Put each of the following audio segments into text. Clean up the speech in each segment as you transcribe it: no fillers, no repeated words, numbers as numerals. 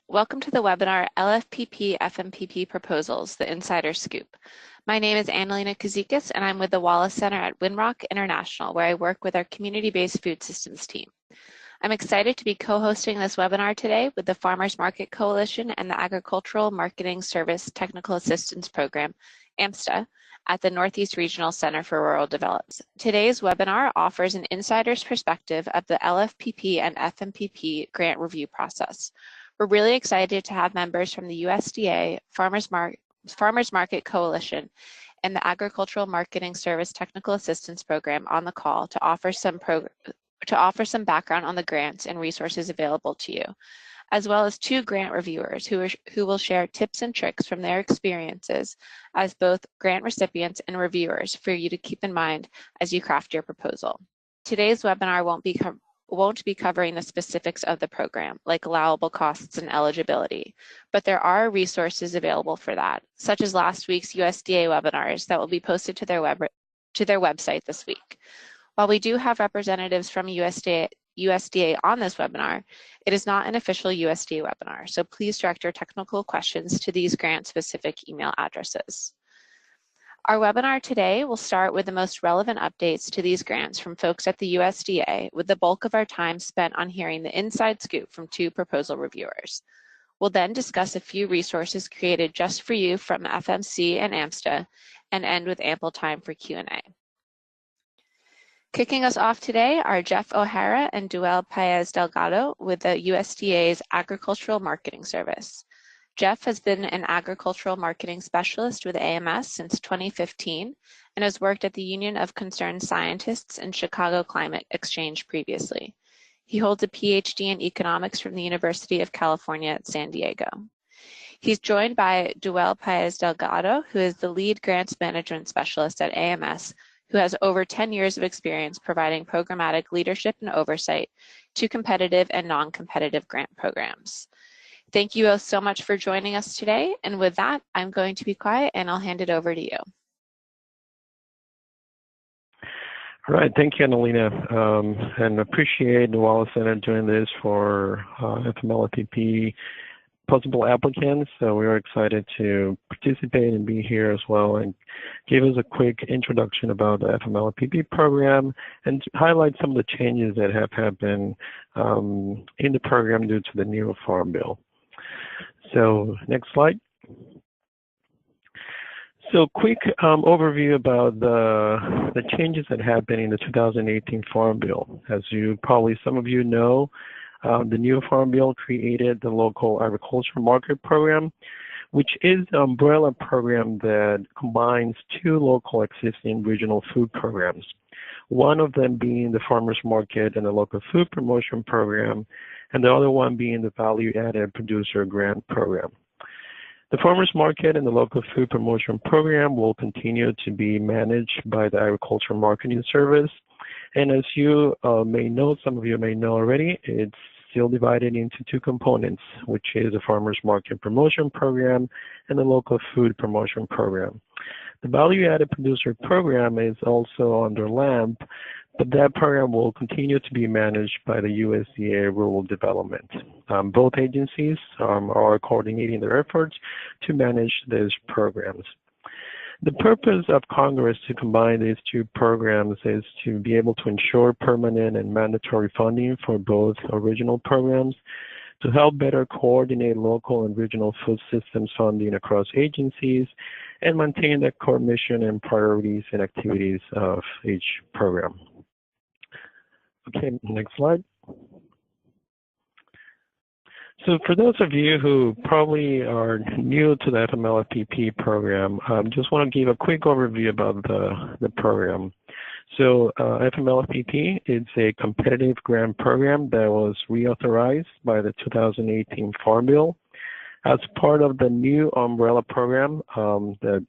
Welcome to the webinar LFPP FMPP Proposals, the Insider Scoop. My name is Annalena Kazikis, and I'm with the Wallace Center at Winrock International, where I work with our community-based food systems team. I'm excited to be co-hosting this webinar today with the Farmers Market Coalition and the Agricultural Marketing Service Technical Assistance Program, AMSTA, at the Northeast Regional Center for Rural Development. Today's webinar offers an insider's perspective of the LFPP and FMPP grant review process. We're really excited to have members from the USDA, Farmers Market Coalition, and the Agricultural Marketing Service Technical Assistance Program on the call to offer some background on the grants and resources available to you, as well as two grant reviewers who will share tips and tricks from their experiences as both grant recipients and reviewers for you to keep in mind as you craft your proposal. Today's webinar won't be covering the specifics of the program, like allowable costs and eligibility, but there are resources available for that, such as last week's USDA webinars that will be posted to their website this week. While we do have representatives from USDA on this webinar, it is not an official USDA webinar, so please direct your technical questions to these grant-specific email addresses. Our webinar today will start with the most relevant updates to these grants from folks at the USDA, with the bulk of our time spent on hearing the inside scoop from two proposal reviewers. We'll then discuss a few resources created just for you from FMC and AMSTA, and end with ample time for Q&A. Kicking us off today are Jeff O'Hara and Duel Paez Delgado with the USDA's Agricultural Marketing Service. Jeff has been an agricultural marketing specialist with AMS since 2015 and has worked at the Union of Concerned Scientists and Chicago Climate Exchange previously. He holds a PhD in economics from the University of California at San Diego. He's joined by Duel Paez Delgado, who is the lead grants management specialist at AMS, who has over 10 years of experience providing programmatic leadership and oversight to competitive and non-competitive grant programs. Thank you both so much for joining us today. And with that, I'm going to be quiet and I'll hand it over to you. All right, thank you, Annalena, and appreciate the Wallace Center doing this for FMLPP possible applicants. So we are excited to participate and be here as well and give us a quick introduction about the FMLPP program and to highlight some of the changes that have happened in the program due to the new Farm Bill. So next slide. So quick overview about the changes that happened in the 2018 Farm Bill. As some of you know, the new Farm Bill created the Local Agriculture Market Program, which is the umbrella program that combines two local existing regional food programs, one of them being the Farmers Market and the Local Food Promotion Program, and the other one being the Value-Added Producer Grant Program. The Farmers Market and the Local Food Promotion Program will continue to be managed by the Agricultural Marketing Service. And as you may know, some of you may know already, it's still divided into two components, which is the Farmers Market Promotion Program and the Local Food Promotion Program. The Value-Added Producer Program is also under LAMP, but that program will continue to be managed by the USDA Rural Development. Both agencies are coordinating their efforts to manage these programs. The purpose of Congress to combine these two programs is to be able to ensure permanent and mandatory funding for both original programs, to help better coordinate local and regional food systems funding across agencies, and maintain the core mission and priorities and activities of each program. Okay, next slide. So for those of you who probably are new to the FMLPP program, just want to give a quick overview about the program. So FMLPP is a competitive grant program that was reauthorized by the 2018 Farm Bill as part of the new umbrella program that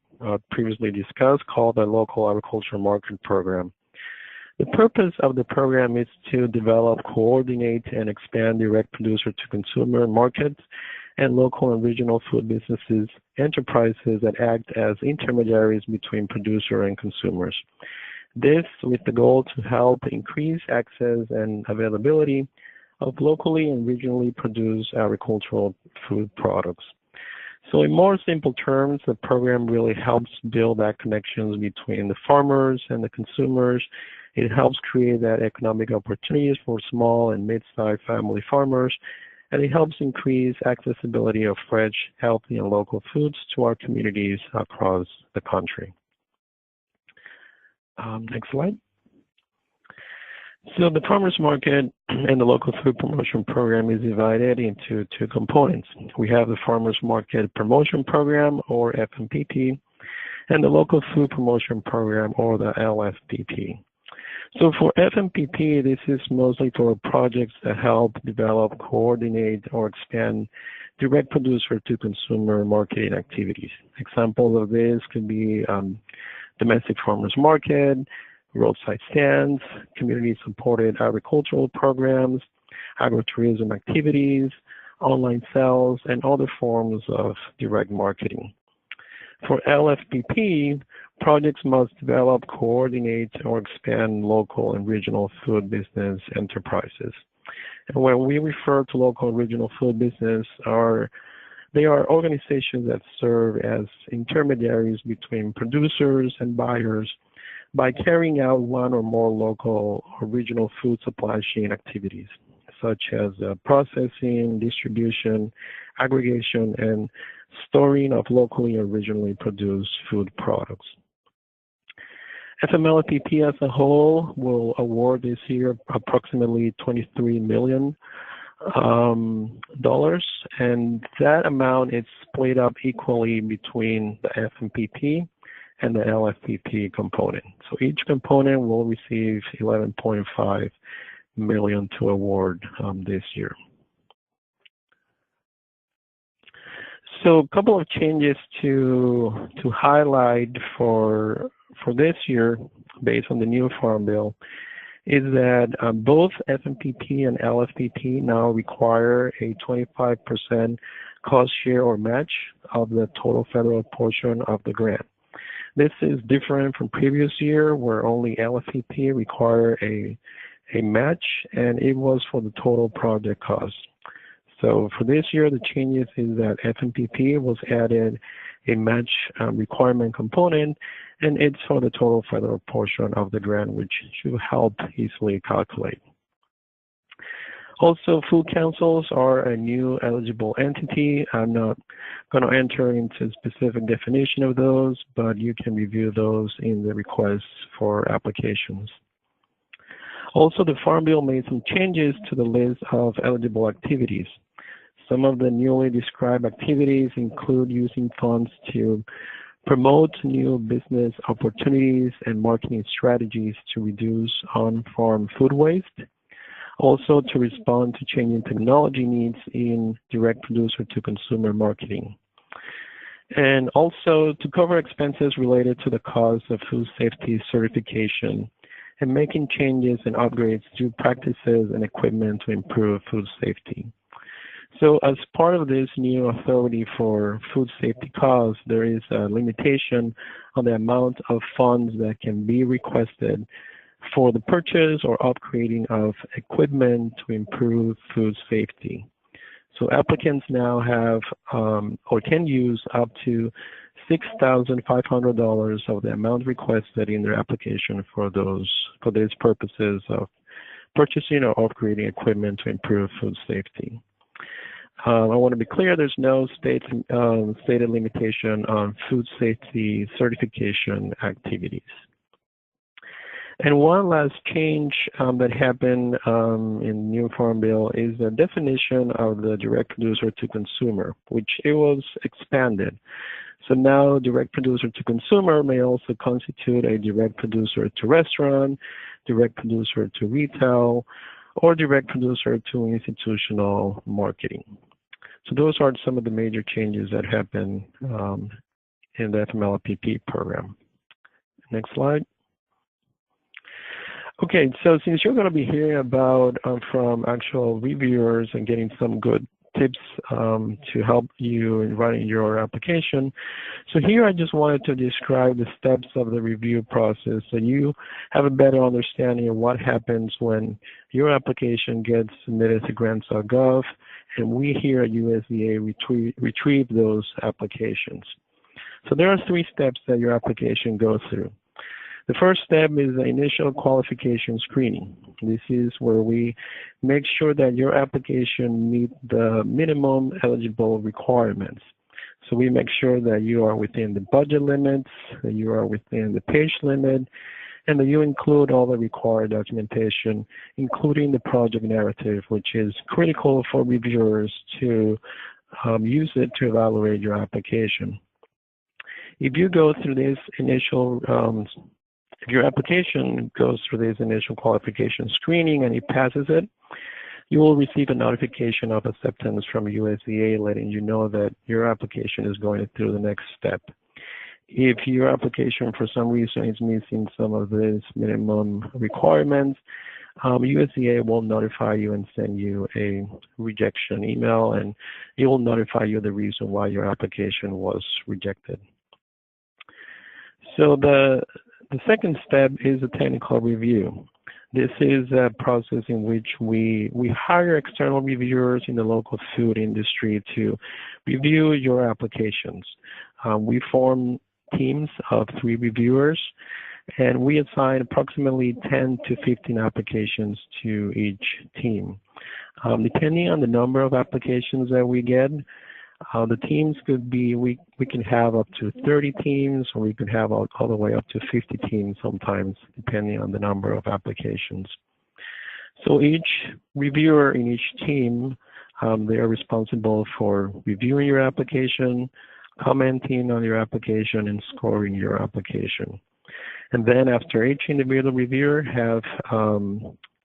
previously discussed called the Local Agriculture Market Program. The purpose of the program is to develop, coordinate, and expand direct producer-to-consumer markets and local and regional food businesses, enterprises that act as intermediaries between producer and consumers. This with the goal to help increase access and availability of locally and regionally produced agricultural food products. So in more simple terms, the program really helps build that connections between the farmers and the consumers. It helps create that economic opportunities for small and mid-sized family farmers, and it helps increase accessibility of fresh, healthy, and local foods to our communities across the country. Next slide. So the farmers market and the local food promotion program is divided into two components. We have the farmers market promotion program, or FMPP, and the local food promotion program, or the LFPP. So for FMPP, this is mostly for projects that help develop, coordinate, or expand direct producer to consumer marketing activities. Examples of this could be domestic farmers market, roadside stands, community-supported agricultural programs, agritourism activities, online sales, and other forms of direct marketing. For LFPP, projects must develop, coordinate, or expand local and regional food business enterprises. And when we refer to local and regional food business, they are organizations that serve as intermediaries between producers and buyers by carrying out one or more local or regional food supply chain activities, such as processing, distribution, aggregation, and storing of locally or regionally produced food products. FMLPP as a whole will award this year approximately $23 million, and that amount is split up equally between the FMPP and the LFPP component. So each component will receive $11.5 million to award this year. So a couple of changes to highlight for this year based on the new Farm Bill is that both FMPP and LFPP now require a 25% cost share or match of the total federal portion of the grant. This is different from previous year where only LFPP required a match, and it was for the total project cost. So for this year, the changes is that FMPP was added a match requirement component, and it's for the total federal portion of the grant, which should help easily calculate. Also, food councils are a new eligible entity. I'm not going to enter into specific definition of those, but you can review those in the requests for applications. Also, the Farm Bill made some changes to the list of eligible activities. Some of the newly described activities include using funds to promote new business opportunities and marketing strategies to reduce on-farm food waste. Also, to respond to changing technology needs in direct producer to consumer marketing. And also to cover expenses related to the cost of food safety certification and making changes and upgrades to practices and equipment to improve food safety. So as part of this new authority for food safety costs, there is a limitation on the amount of funds that can be requested for the purchase or upgrading of equipment to improve food safety. So applicants now have or can use up to $6,500 of the amount requested in their application for these purposes of purchasing or upgrading equipment to improve food safety. I want to be clear, there's no stated limitation on food safety certification activities. And one last change that happened in new Farm Bill is the definition of the direct producer to consumer, which it was expanded. So now direct producer to consumer may also constitute a direct producer to restaurant, direct producer to retail, or direct producer to institutional marketing. So those are some of the major changes that happen in the FMLPP program. Next slide. Okay, so since you're going to be hearing about from actual reviewers and getting some good tips to help you in writing your application. So here I just wanted to describe the steps of the review process so you have a better understanding of what happens when your application gets submitted to grants.gov and we here at USDA retrieve those applications. So there are 3 steps that your application goes through. The first step is the initial qualification screening. This is where we make sure that your application meets the minimum eligible requirements. So we make sure that you are within the budget limits, that you are within the page limit, and that you include all the required documentation, including the project narrative, which is critical for reviewers to use it to evaluate your application. If you go through this initial if your application goes through this initial qualification screening and it passes it, you will receive a notification of acceptance from USDA letting you know that your application is going through the next step. If your application for some reason is missing some of these minimum requirements, USDA will notify you and send you a rejection email, and it will notify you the reason why your application was rejected. So the second step is a technical review. This is a process in which we hire external reviewers in the local food industry to review your applications. We form teams of 3 reviewers, and we assign approximately 10 to 15 applications to each team. Depending on the number of applications that we get, the teams could be, we can have up to 30 teams, or we could have all the way up to 50 teams sometimes, depending on the number of applications. So each reviewer in each team, they are responsible for reviewing your application, commenting on your application, and scoring your application. And then after each individual reviewer have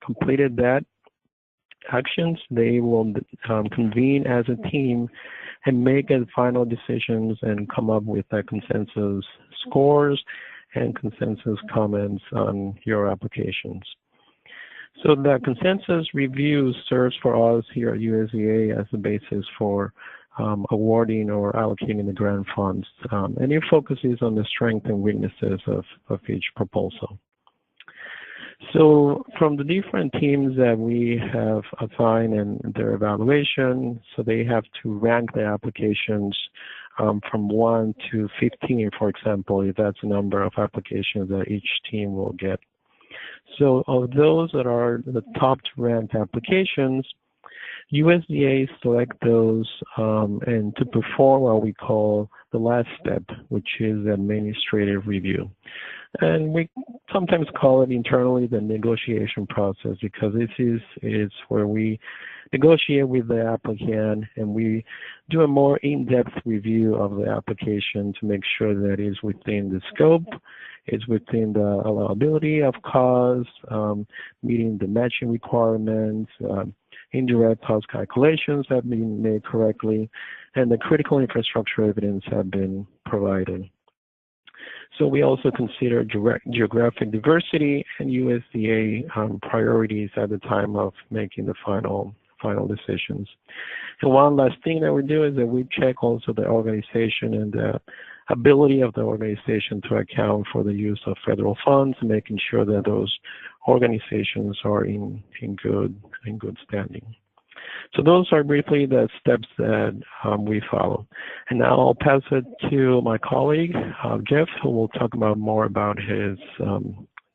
completed that actions, they will convene as a team and make final decisions and come up with consensus scores and consensus comments on your applications. So the consensus review serves for us here at USDA as the basis for awarding or allocating the grant funds, and it focuses on the strengths and weaknesses of each proposal. So from the different teams that we have assigned and their evaluation, so they have to rank the applications from 1 to 15, for example, if that's the number of applications that each team will get. So of those that are the top ranked applications, USDA select those and to perform what we call the last step, which is the administrative review. And we sometimes call it internally the negotiation process, because this is where we negotiate with the applicant and we do a more in-depth review of the application to make sure that it is within the scope, it's within the allowability of costs, meeting the matching requirements, indirect cost calculations have been made correctly, and the critical infrastructure evidence have been provided. So we also consider geographic diversity and USDA priorities at the time of making the final decisions. And one last thing that we do is that we check also the organization and the ability of the organization to account for the use of federal funds, making sure that those organizations are in good standing. So those are briefly the steps that we follow. And now I'll pass it to my colleague, Jeff, who will talk about more about his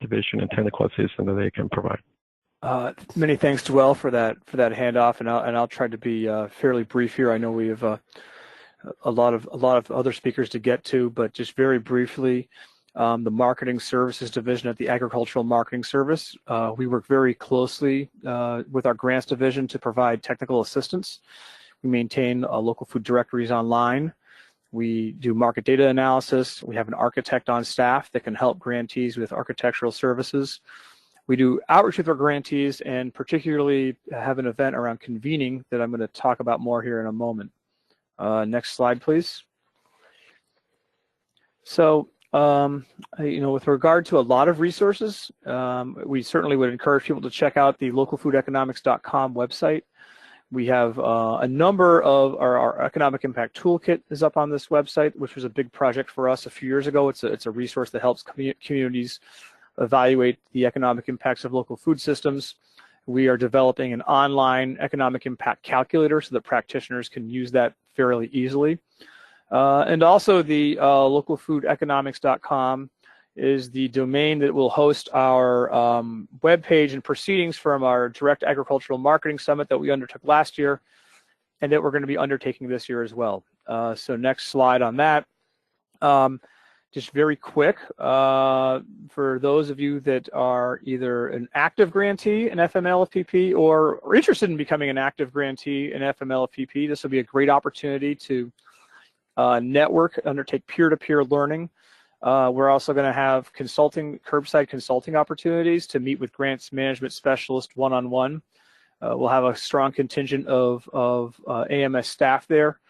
division and technical assistance that they can provide. Many thanks, Joel, for that handoff, and I'll try to be fairly brief here. I know we have a lot of other speakers to get to, but just very briefly, the Marketing Services Division at the Agricultural Marketing Service. We work very closely with our Grants Division to provide technical assistance. We maintain local food directories online. We do market data analysis. We have an architect on staff that can help grantees with architectural services. We do outreach with our grantees and particularly have an event around convening that I'm going to talk about more here in a moment. Next slide, please. So, with regard to a lot of resources, we certainly would encourage people to check out the localfoodeconomics.com website. We have a number of our economic impact toolkit is up on this website, which was a big project for us a few years ago. It's a resource that helps communities evaluate the economic impacts of local food systems. We are developing an online economic impact calculator so that practitioners can use that fairly easily. And also the localfoodeconomics.com is the domain that will host our webpage and proceedings from our Direct Agricultural Marketing Summit that we undertook last year and that we're going to be undertaking this year as well. So next slide on that. Just very quick, for those of you that are either an active grantee in FMLFPP or interested in becoming an active grantee in FMLFPP, this will be a great opportunity to network, undertake peer-to-peer learning. We're also going to have curbside consulting opportunities to meet with grants management specialists one-on-one. We'll have a strong contingent of AMS staff there,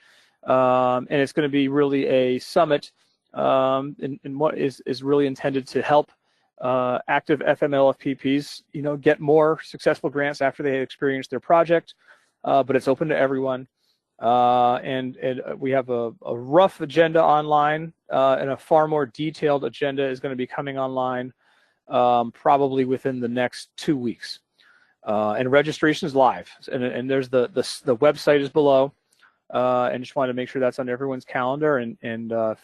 and it's going to be really a summit in what is really intended to help active FMLFPPs, get more successful grants after they experience their project, but it's open to everyone. And we have a rough agenda online, and a far more detailed agenda is going to be coming online probably within the next 2 weeks. And registration is live, and there's the website is below. And just wanted to make sure that's on everyone's calendar, and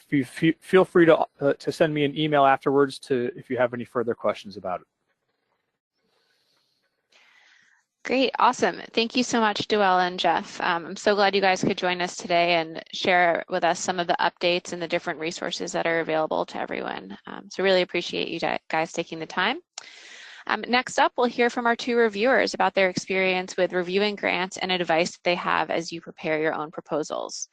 feel free to send me an email afterwards if you have any further questions about it. Great, awesome. Thank you so much, Duell and Jeff. I'm so glad you guys could join us today and share with us some of the updates and the different resources that are available to everyone. So really appreciate you guys taking the time. Next up, we'll hear from our two reviewers about their experience with reviewing grants and advice that they have as you prepare your own proposals.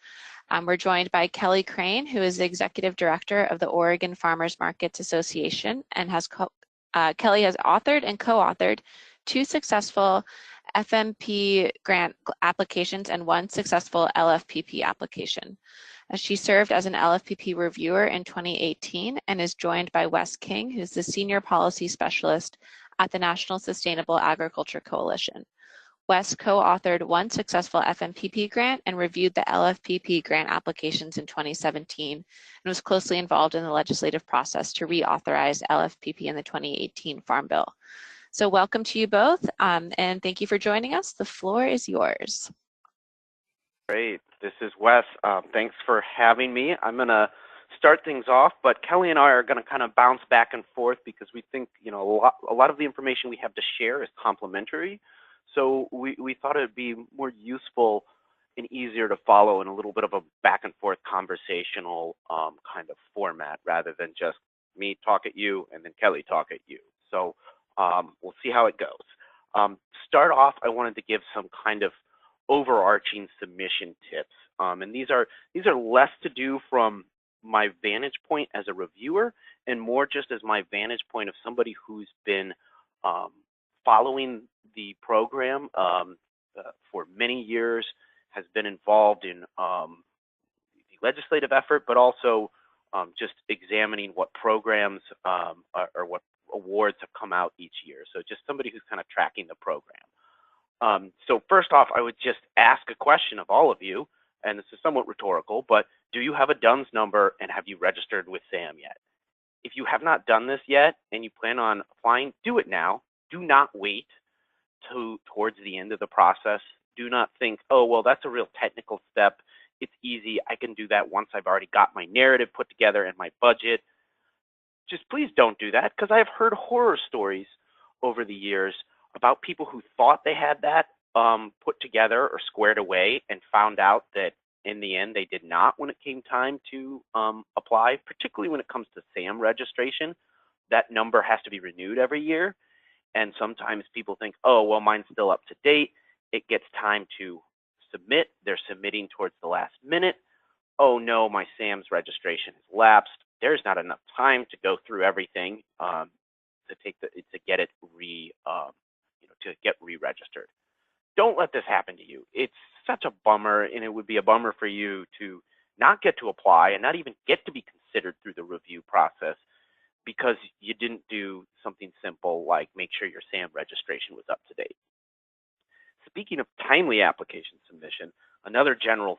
We're joined by Kelly Crane, who is the Executive Director of the Oregon Farmers Markets Association, and Kelly has authored and co-authored 2 successful FMP grant applications and 1 successful LFPP application. She served as an LFPP reviewer in 2018 and is joined by Wes King, who's the Senior Policy Specialist at the National Sustainable Agriculture Coalition. Wes co-authored 1 successful FMPP grant and reviewed the LFPP grant applications in 2017 and was closely involved in the legislative process to reauthorize LFPP in the 2018 Farm Bill. So welcome to you both, and thank you for joining us. The floor is yours. Great. This is Wes. Thanks for having me. I'm going to start things off, but Kelly and I are going to kind of bounce back and forth because we think a lot of the information we have to share is complementary. So we thought it would be more useful and easier to follow in a little bit of a back and forth conversational kind of format rather than just me talk at you and then Kelly talk at you. So we'll see how it goes. Start off, I wanted to give some kind of overarching submission tips, and these are less to do from my vantage point as a reviewer and more just as my vantage point of somebody who's been following the program for many years, has been involved in the legislative effort, but also just examining what programs or what awards have come out each year. So just somebody who's kind of tracking the program. So first off, I would just ask a question of all of you, and this is somewhat rhetorical, but do you have a DUNS number and have you registered with SAM yet? If you have not done this yet and you plan on applying, do it now. Do not wait towards the end of the process. Do not think, oh, well, that's a real technical step. It's easy. I can do that once I've already got my narrative put together and my budget. Just please don't do that, because I've heard horror stories over the years about people who thought they had that put together or squared away and found out that in the end they did not when it came time to apply, particularly when it comes to SAM registration. That number has to be renewed every year. And sometimes people think, oh, well, mine's still up to date. It gets time to submit. They're submitting towards the last minute. Oh, no, my SAM's registration has lapsed. There's not enough time to go through everything to get it re-registered. Don't let this happen to you. It's such a bummer, and it would be a bummer for you to not get to apply and not even get to be considered through the review process because you didn't do something simple like make sure your SAM registration was up to date. speaking of timely application submission, another general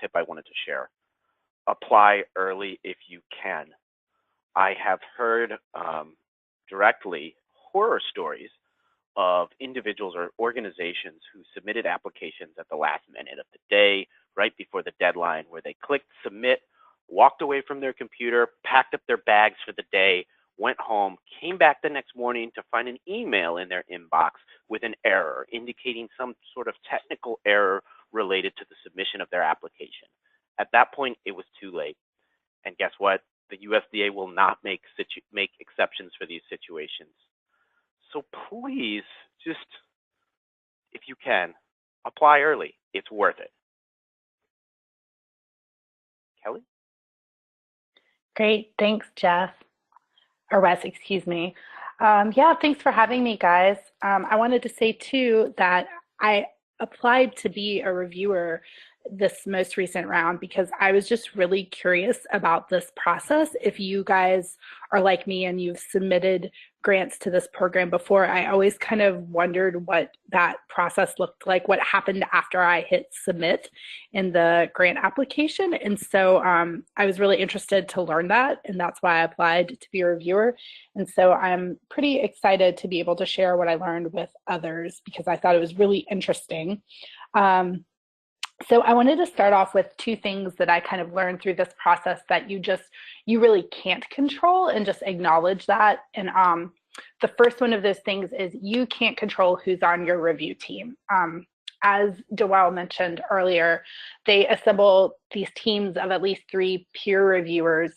tip I wanted to share: apply early if you can. I have heard directly horror stories of individuals or organizations who submitted applications at the last minute of the day, right before the deadline, where they clicked submit, walked away from their computer, packed up their bags for the day, went home, came back the next morning to find an email in their inbox with an error indicating some sort of technical error related to the submission of their application. At that point, it was too late. And guess what? The USDA will not make exceptions for these situations. So please, just, if you can, apply early. It's worth it. Kelly? Great, thanks, Jeff. Or Wes, excuse me. Yeah, thanks for having me, guys. I wanted to say, too, that I applied to be a reviewer this most recent round because I was just really curious about this process. If you guys are like me and you've submitted grants to this program before, I always kind of wondered what that process looked like, what happened after I hit submit in the grant application. And so I was really interested to learn that, and that's why I applied to be a reviewer. And so I'm pretty excited to be able to share what I learned with others because I thought it was really interesting. So I wanted to start off with two things that I kind of learned through this process that you really can't control, and just acknowledge that. And the first one of those things is you can't control who's on your review team. As Joelle mentioned earlier, they assemble these teams of at least 3 peer reviewers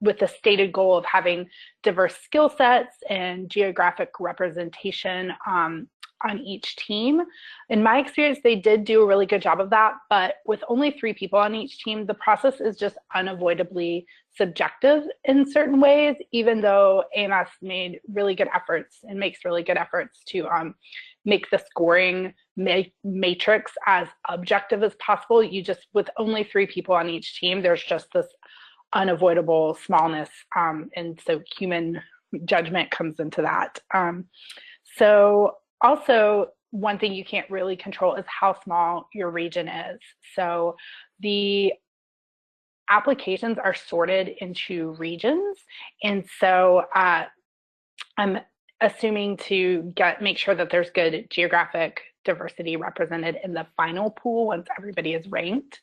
with the stated goal of having diverse skill sets and geographic representation on each team. In my experience, they did do a really good job of that, but with only 3 people on each team, the process is just unavoidably subjective in certain ways, even though AMS made really good efforts and makes really good efforts to make the scoring matrix as objective as possible. You just, with only 3 people on each team, there's just this unavoidable smallness, and so human judgment comes into that. So also, one thing you can't really control is how small your region is. So the applications are sorted into regions. And so I'm assuming to make sure that there's good geographic diversity represented in the final pool once everybody is ranked.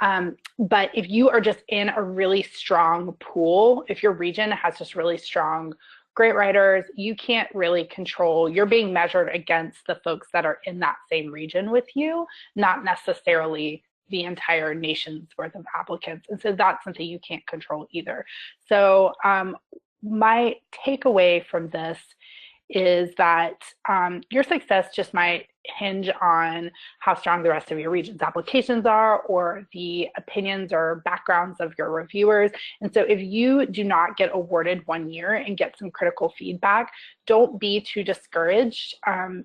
But if you are just in a really strong pool, if your region has just really strong grant writers, you can't really control. You're being measured against the folks that are in that same region with you, not necessarily the entire nation's worth of applicants. And so that's something you can't control either. So my takeaway from this is that your success just might hinge on how strong the rest of your region's applications are, or the opinions or backgrounds of your reviewers. And so if you do not get awarded one year and get some critical feedback, don't be too discouraged.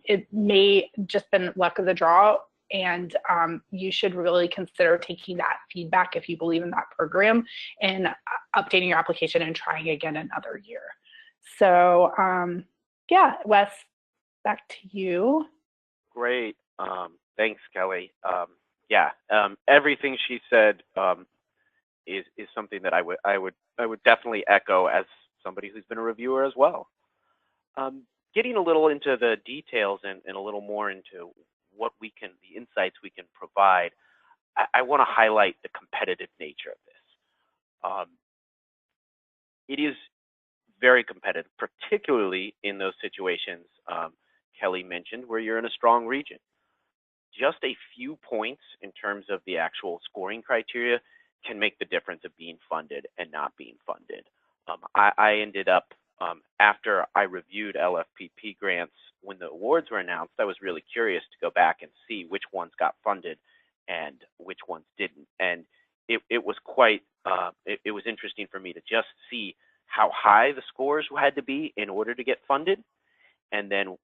It may just been luck of the draw, and you should really consider taking that feedback if you believe in that program and updating your application and trying again another year. So yeah, Wes, back to you. Great. Thanks, Kelly. Everything she said is something that I would definitely echo as somebody who's been a reviewer as well. Getting a little into the details and a little more into the insights we can provide, I want to highlight the competitive nature of this. It is very competitive, particularly in those situations Kelly mentioned where you're in a strong region. Just a few points in terms of the actual scoring criteria can make the difference of being funded and not being funded. I ended up, after I reviewed LFPP grants, when the awards were announced, I was really curious to go back and see which ones got funded and which ones didn't. And it was quite, it was interesting for me to just see how high the scores had to be in order to get funded, and then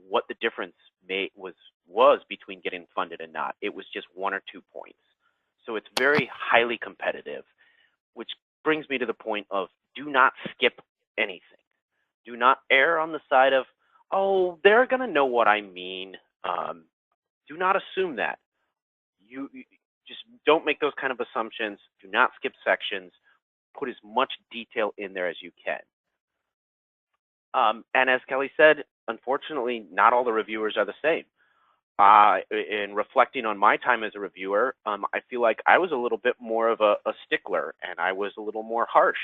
what the difference was between getting funded and not. It was just 1 or 2 points. So it's very highly competitive, which brings me to the point of do not skip anything. Do not err on the side of, oh, they're going to know what I mean. Do not assume that. You just don't make those kind of assumptions. Do not skip sections. Put as much detail in there as you can. And as Kelly said, unfortunately, not all the reviewers are the same. In reflecting on my time as a reviewer, I feel like I was a little bit more of a stickler, and I was a little more harsh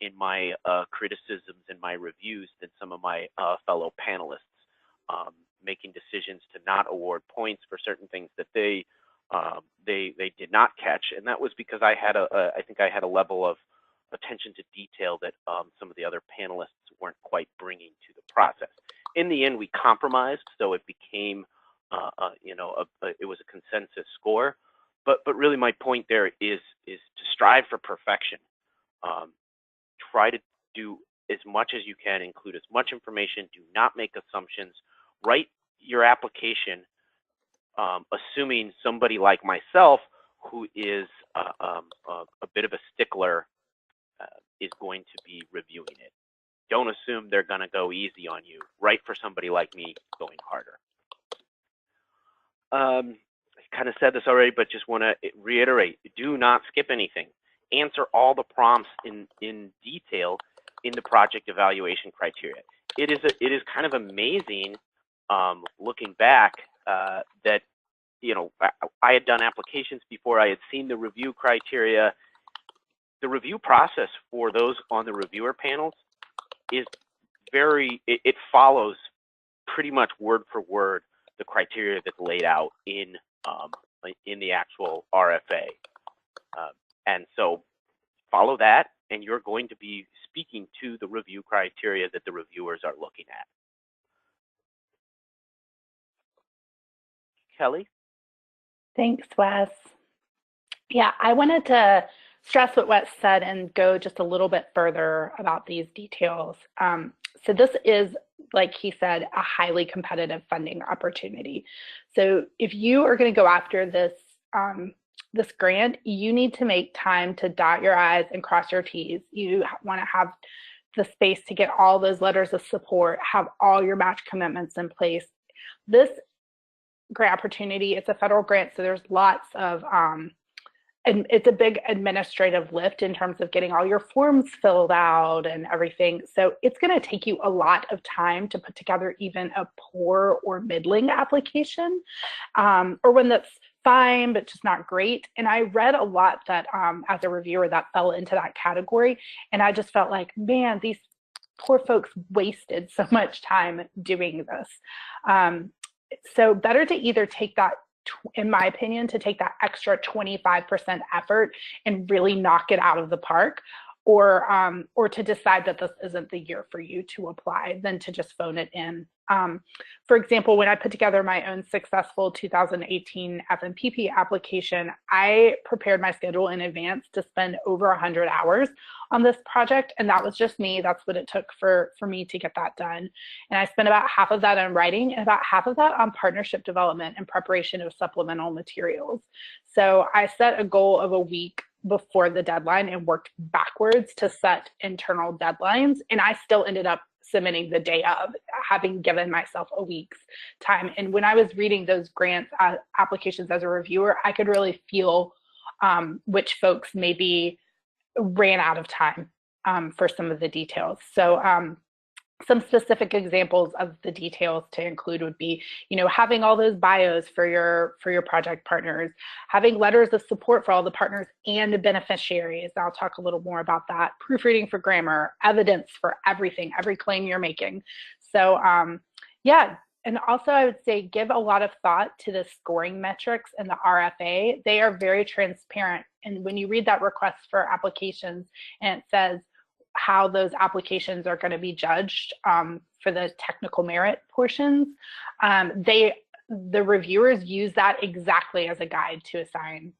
in my criticisms and my reviews than some of my fellow panelists, making decisions to not award points for certain things that they did not catch, and that was because I think I had a level of attention to detail that some of the other panelists weren't quite bringing to the process. In the end, we compromised, so it became it was a consensus score. But really, my point there is to strive for perfection. Try to do as much as you can, include as much information. Do not make assumptions. Write your application assuming somebody like myself, who is a bit of a stickler, is going to be reviewing it. Don't assume they're going to go easy on you. Write for somebody like me going harder. I kind of said this already, but just want to reiterate, do not skip anything. Answer all the prompts in detail in the project evaluation criteria. It is kind of amazing looking back that, you know, I had done applications before. I had seen the review criteria. The review process for those on the reviewer panels is it follows pretty much word for word the criteria that's laid out in the actual RFA. And so follow that, and you're going to be speaking to the review criteria that the reviewers are looking at. Kelly? Thanks, Wes. Yeah, I wanted to stress what Wes said and go just a little bit further about these details. So this is, like he said, a highly competitive funding opportunity. So if you are going to go after this this grant, you need to make time to dot your I's and cross your T's. You want to have the space to get all those letters of support, have all your match commitments in place. This grant opportunity, it's a federal grant, so there's lots of and it's a big administrative lift in terms of getting all your forms filled out and everything. So it's going to take you a lot of time to put together even a poor or middling application, or one that's fine but just not great. And I read a lot that as a reviewer that fell into that category, and I just felt like, man, these poor folks wasted so much time doing this. So better to either take that, in my opinion, to take that extra 25% effort and really knock it out of the park, or to decide that this isn't the year for you to apply, than to just phone it in. For example, when I put together my own successful 2018 FMPP application, I prepared my schedule in advance to spend over 100 hours on this project, and that was just me. That's what it took for me to get that done. And I spent about half of that on writing and about half of that on partnership development and preparation of supplemental materials. So I set a goal of a week before the deadline and worked backwards to set internal deadlines, and I still ended up submitting the day of, having given myself a week's time. And when I was reading those grants applications as a reviewer, I could really feel which folks maybe ran out of time for some of the details. So some specific examples of the details to include would be, you know, having all those bios for your project partners, having letters of support for all the partners and the beneficiaries. I'll talk a little more about that. Proofreading for grammar, evidence for everything, every claim you're making. So yeah, and also I would say give a lot of thought to the scoring metrics in the RFA. They are very transparent. And when you read that request for applications and it says how those applications are going to be judged for the technical merit portions, the reviewers use that exactly as a guide to assign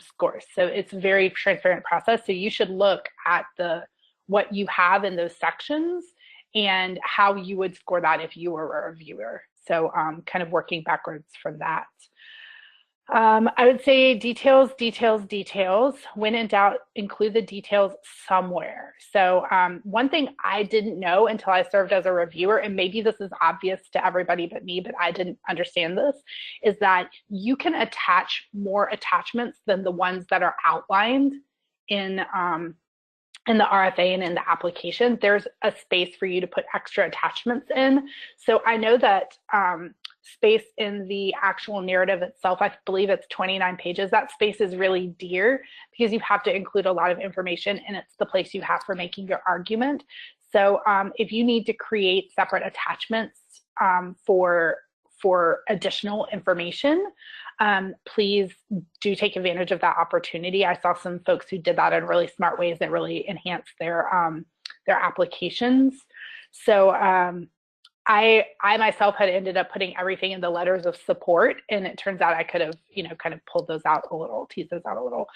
scores. So it's a very transparent process. So you should look at what you have in those sections and how you would score that if you were a reviewer. So kind of working backwards from that. I would say details, details, details. When in doubt, include the details somewhere. So one thing I didn't know until I served as a reviewer, and maybe this is obvious to everybody but me, but I didn't understand this, is that you can attach more attachments than the ones that are outlined in the RFA and in the application. There's a space for you to put extra attachments in. So I know that space in the actual narrative itself, I believe it's 29 pages. That space is really dear because you have to include a lot of information, and it's the place you have for making your argument. So if you need to create separate attachments for additional information, please do take advantage of that opportunity. I saw some folks who did that in really smart ways that really enhanced their applications. So I myself had ended up putting everything in the letters of support, and it turns out I could have, kind of pulled those out a little, teased those out a little.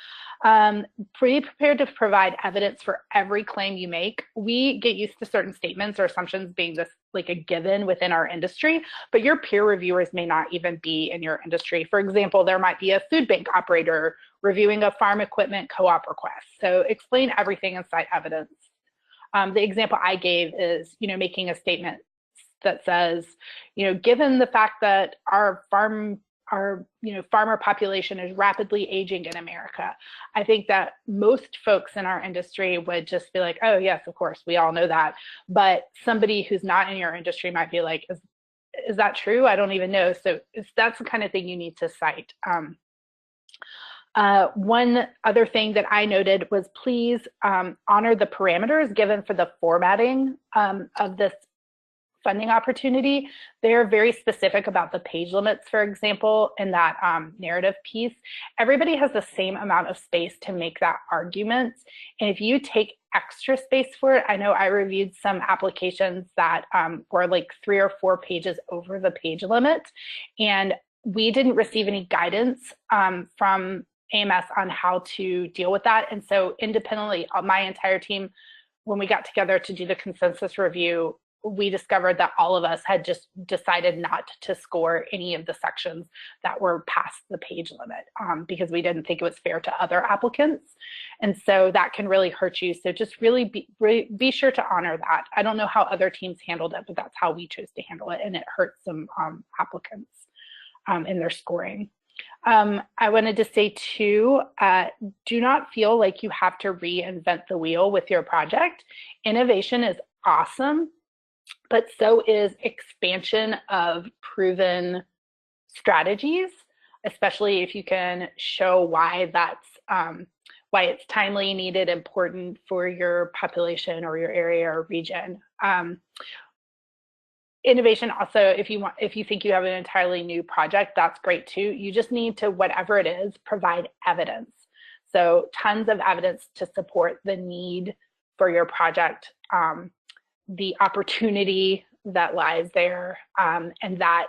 Be prepared to provide evidence for every claim you make. We get used to certain statements or assumptions being this like a given within our industry, but your peer reviewers may not even be in your industry. For example, there might be a food bank operator reviewing a farm equipment co-op request. So explain everything and cite evidence. The example I gave is, making a statement that says, given the fact that our farmer population is rapidly aging in America, I think that most folks in our industry would just be like, oh yes, of course, we all know that. But somebody who's not in your industry might be like, is that true? I don't even know. So that's the kind of thing you need to cite. One other thing that I noted was please honor the parameters given for the formatting of this funding opportunity. They're very specific about the page limits, for example, in that narrative piece. Everybody has the same amount of space to make that argument. And if you take extra space for it, I know I reviewed some applications that were like 3 or 4 pages over the page limit, and we didn't receive any guidance from AMS on how to deal with that. And so independently, my entire team, when we got together to do the consensus review, we discovered that all of us had just decided not to score any of the sections that were past the page limit because we didn't think it was fair to other applicants. And so that can really hurt you. So just really be sure to honor that. I don't know how other teams handled it, but that's how we chose to handle it. And it hurt some applicants in their scoring. I wanted to say too, do not feel like you have to reinvent the wheel with your project. Innovation is awesome, but so is expansion of proven strategies, especially if you can show why that's why it's timely, needed, important for your population or your area or region. Innovation also, if you think you have an entirely new project, that's great too. You just need to, whatever it is, provide evidence. So tons of evidence to support the need for your project, the opportunity that lies there, and that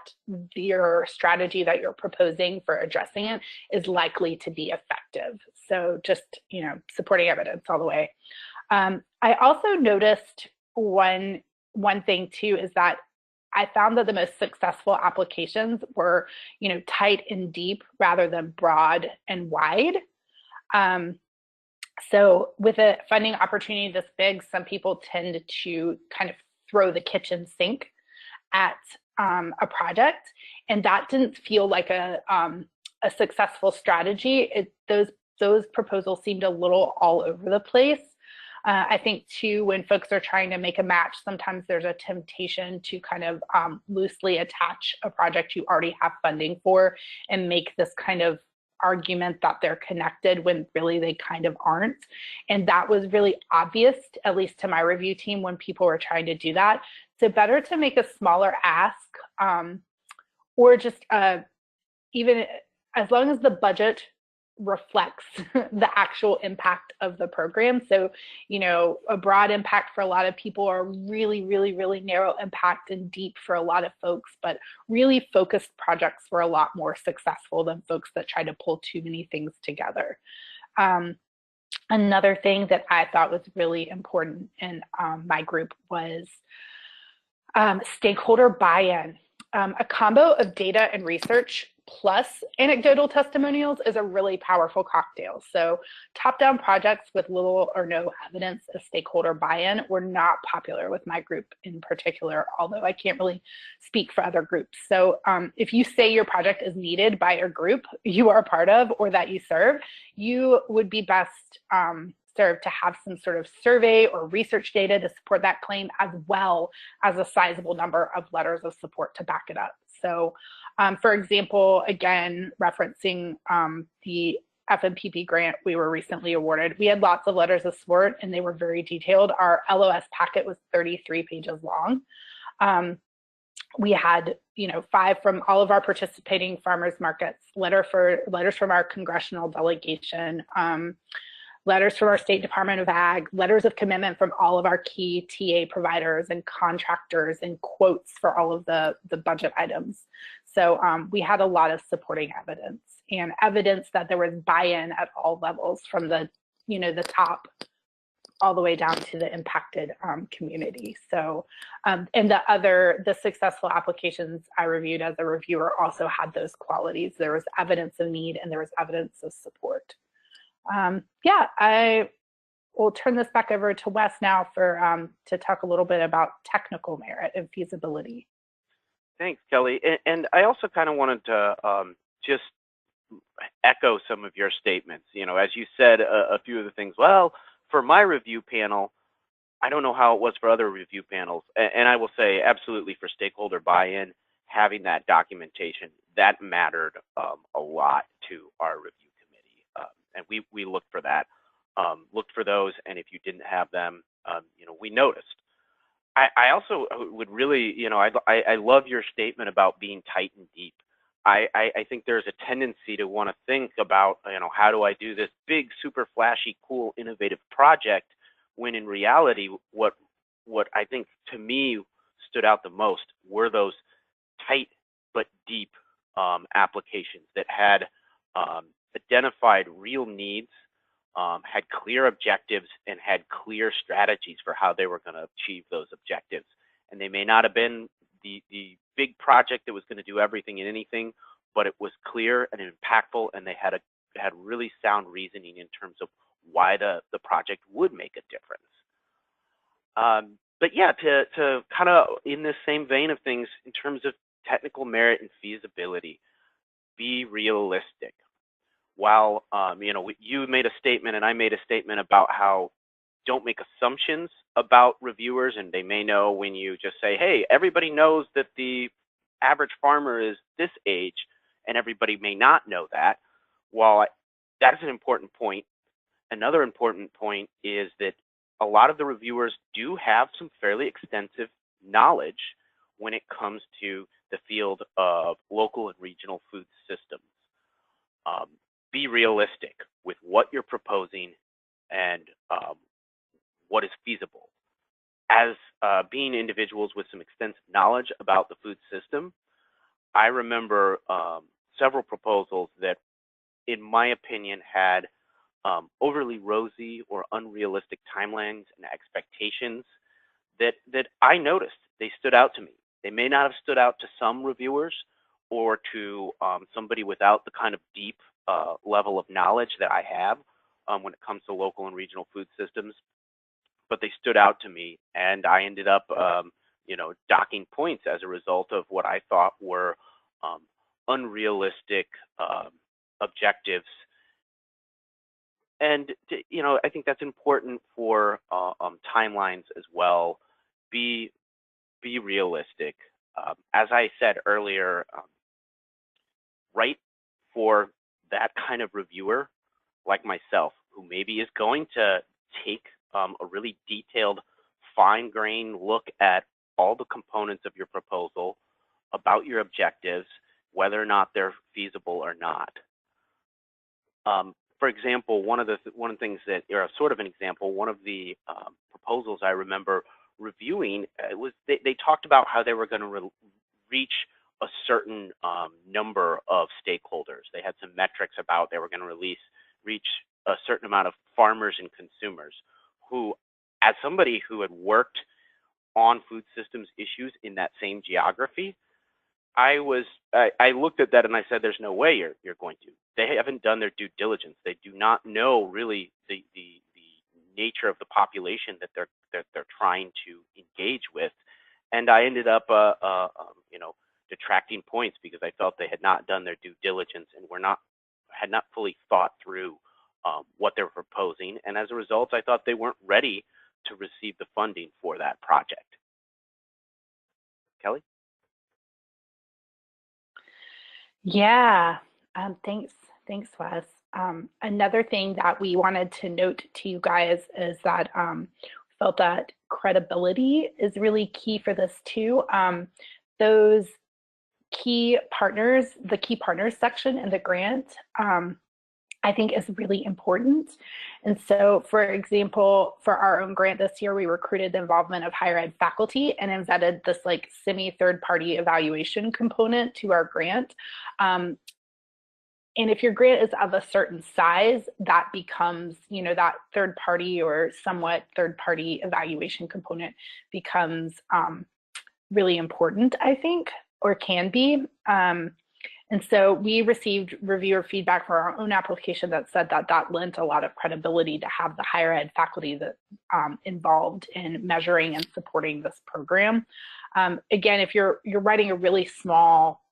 your strategy that you're proposing for addressing it is likely to be effective. So just, supporting evidence all the way. I also noticed one thing too is that I found that the most successful applications were, tight and deep rather than broad and wide. So with a funding opportunity this big, some people tend to kind of throw the kitchen sink at a project, and that didn't feel like a successful strategy. Those proposals seemed a little all over the place. I think too, when folks are trying to make a match, sometimes there's a temptation to kind of loosely attach a project you already have funding for and make this kind of argument that they're connected when really they kind of aren't. And that was really obvious, at least to my review team, when people were trying to do that. So better to make a smaller ask, or just even as long as the budget reflects the actual impact of the program. So, a broad impact for a lot of people, are really, really, really narrow impact and deep for a lot of folks, but really focused projects were a lot more successful than folks that try to pull too many things together. Another thing that I thought was really important in my group was stakeholder buy-in. A combo of data and research plus anecdotal testimonials is a really powerful cocktail. So top-down projects with little or no evidence of stakeholder buy-in were not popular with my group in particular, although I can't really speak for other groups. So if you say your project is needed by a group you are a part of or that you serve, you would be best served to have some sort of survey or research data to support that claim, as well as a sizable number of letters of support to back it up. So for example, again, referencing the FMPP grant we were recently awarded, we had lots of letters of support and they were very detailed. Our LOS packet was 33 pages long. We had, 5 from all of our participating farmers markets, letters from our congressional delegation, letters from our State Department of Ag, letters of commitment from all of our key TA providers and contractors, and quotes for all of the budget items. So we had a lot of supporting evidence, and evidence that there was buy-in at all levels, from the top all the way down to the impacted community. So, and the successful applications I reviewed as a reviewer also had those qualities. There was evidence of need and there was evidence of support. Yeah, I will turn this back over to Wes now for to talk a little bit about technical merit and feasibility. Thanks, Kelly. And I also kind of wanted to just echo some of your statements. As you said, a few of the things, well, for my review panel, I don't know how it was for other review panels. And I will say absolutely for stakeholder buy-in, having that documentation, that mattered a lot to our review committee. And we looked for that, looked for those. And if you didn't have them, we noticed. I also would really, I love your statement about being tight and deep. I think there's a tendency to want to think about, how do I do this big, super flashy, cool, innovative project, when in reality, what I think to me stood out the most were those tight but deep applications that had identified real needs, had clear objectives, and had clear strategies for how they were going to achieve those objectives. And they may not have been the big project that was going to do everything and anything, but it was clear and impactful, and they had really sound reasoning in terms of why the project would make a difference. But yeah, to kind of in this same vein of things, in terms of technical merit and feasibility, be realistic. While you made a statement and I made a statement about how don't make assumptions about reviewers, and they may know when you just say, hey, everybody knows that the average farmer is this age, and everybody may not know that. While that is an important point, another important point is that a lot of the reviewers do have some fairly extensive knowledge when it comes to the field of local and regional food systems. Be realistic with what you're proposing and what is feasible. As being individuals with some extensive knowledge about the food system, I remember several proposals that, in my opinion, had overly rosy or unrealistic timelines and expectations that I noticed. They stood out to me. They may not have stood out to some reviewers or to somebody without the kind of deep level of knowledge that I have when it comes to local and regional food systems, but they stood out to me, and I ended up, docking points as a result of what I thought were unrealistic objectives. And I think that's important for timelines as well. Be realistic. As I said earlier, write for that kind of reviewer like myself, who maybe is going to take a really detailed, fine-grained look at all the components of your proposal, about your objectives, whether or not they're feasible or not. For example, one of the things that, or sort of an example, one of the proposals I remember reviewing was they talked about how they were going to reach a certain number of stakeholders. They had some metrics about they were going to reach a certain amount of farmers and consumers who, as somebody who had worked on food systems issues in that same geography, I looked at that and I said, there's no way you're going to. They haven't done their due diligence. They do not know really the nature of the population that they're trying to engage with. And I ended up, detracting points because I felt they had not done their due diligence and had not fully thought through what they were proposing. And as a result, I thought they weren't ready to receive the funding for that project. Kelly? Yeah, thanks, Wes. Another thing that we wanted to note to you guys is that felt that credibility is really key for this too. Those key partners, the key partners section in the grant, I think is really important. And so, for example, for our own grant this year, we recruited the involvement of higher ed faculty and embedded this like semi-third party evaluation component to our grant. And if your grant is of a certain size, that becomes, that third party or somewhat third party evaluation component becomes really important, I think, or can be. And so we received reviewer feedback for our own application that said that lent a lot of credibility to have the higher ed faculty that involved in measuring and supporting this program. Again, if you're writing a really small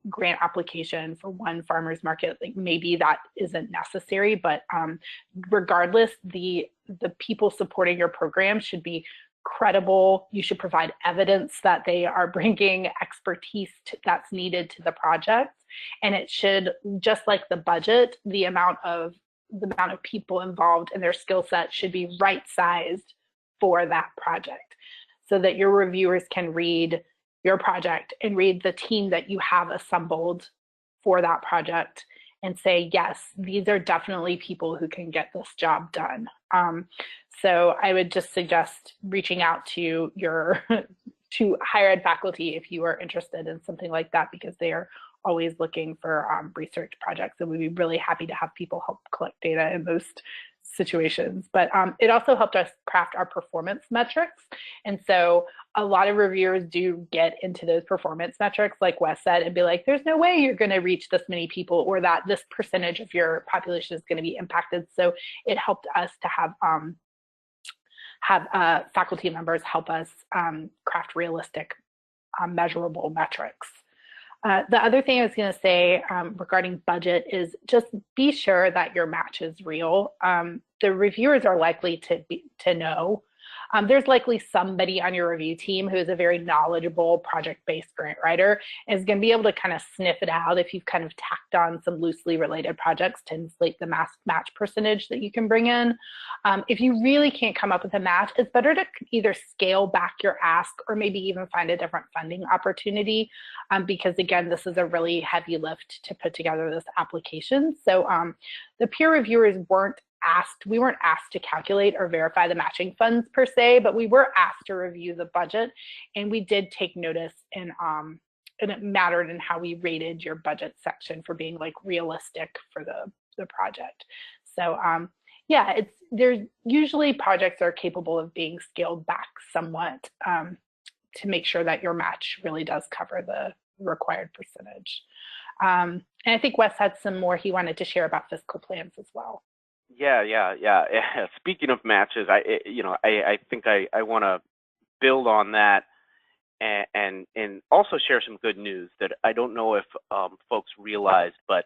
grant application for one farmer's market, like maybe that isn't necessary, but regardless, the people supporting your program should be credible. You should provide evidence that they are bringing expertise that's needed to the project. And it should, just like the budget, the amount of people involved and their skill set should be right-sized for that project so that your reviewers can read your project and read the team that you have assembled for that project and say, yes, these are definitely people who can get this job done. So I would just suggest reaching out to your to higher ed faculty if you are interested in something like that, because they are always looking for research projects, and we'd be really happy to have people help collect data in those situations. But it also helped us craft our performance metrics. And so a lot of reviewers do get into those performance metrics, like Wes said, and be like, there's no way you're going to reach this many people, or that this percentage of your population is going to be impacted. So it helped us to have faculty members help us craft realistic, measurable metrics. The other thing I was going to say regarding budget is just be sure that your match is real. The reviewers are likely to know. There's likely somebody on your review team who is a very knowledgeable project-based grant writer and is going to be able to kind of sniff it out if you've kind of tacked on some loosely related projects to inflate the match percentage that you can bring in. If you really can't come up with a match, it's better to either scale back your ask or maybe even find a different funding opportunity, because again, this is a really heavy lift to put together this application. So the peer reviewers we weren't asked to calculate or verify the matching funds per se, but we were asked to review the budget, and we did take notice, and it mattered in how we rated your budget section for being like realistic for the project. So yeah, there's usually projects are capable of being scaled back somewhat to make sure that your match really does cover the required percentage. And I think Wes had some more he wanted to share about fiscal plans as well. Yeah. Speaking of matches, I think I want to build on that and also share some good news that I don't know if folks realized, but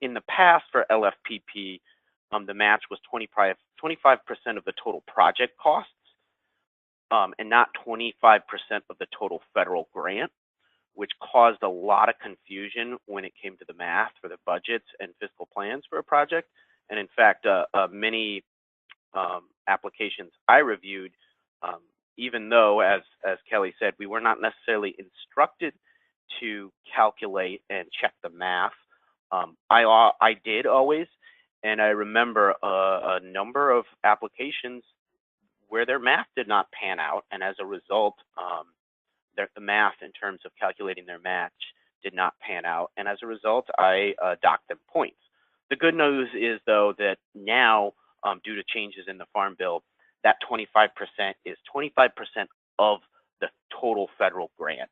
in the past for LFPP, the match was 25% of the total project costs, and not 25% of the total federal grant, which caused a lot of confusion when it came to the math for the budgets and fiscal plans for a project. And in fact, many applications I reviewed, even though, as Kelly said, we were not necessarily instructed to calculate and check the math, I did always. And I remember a number of applications where their math did not pan out. And as a result, the math in terms of calculating their match did not pan out. And as a result, I docked them points. The good news is, though, that now, due to changes in the Farm Bill, that 25% is 25% of the total federal grant,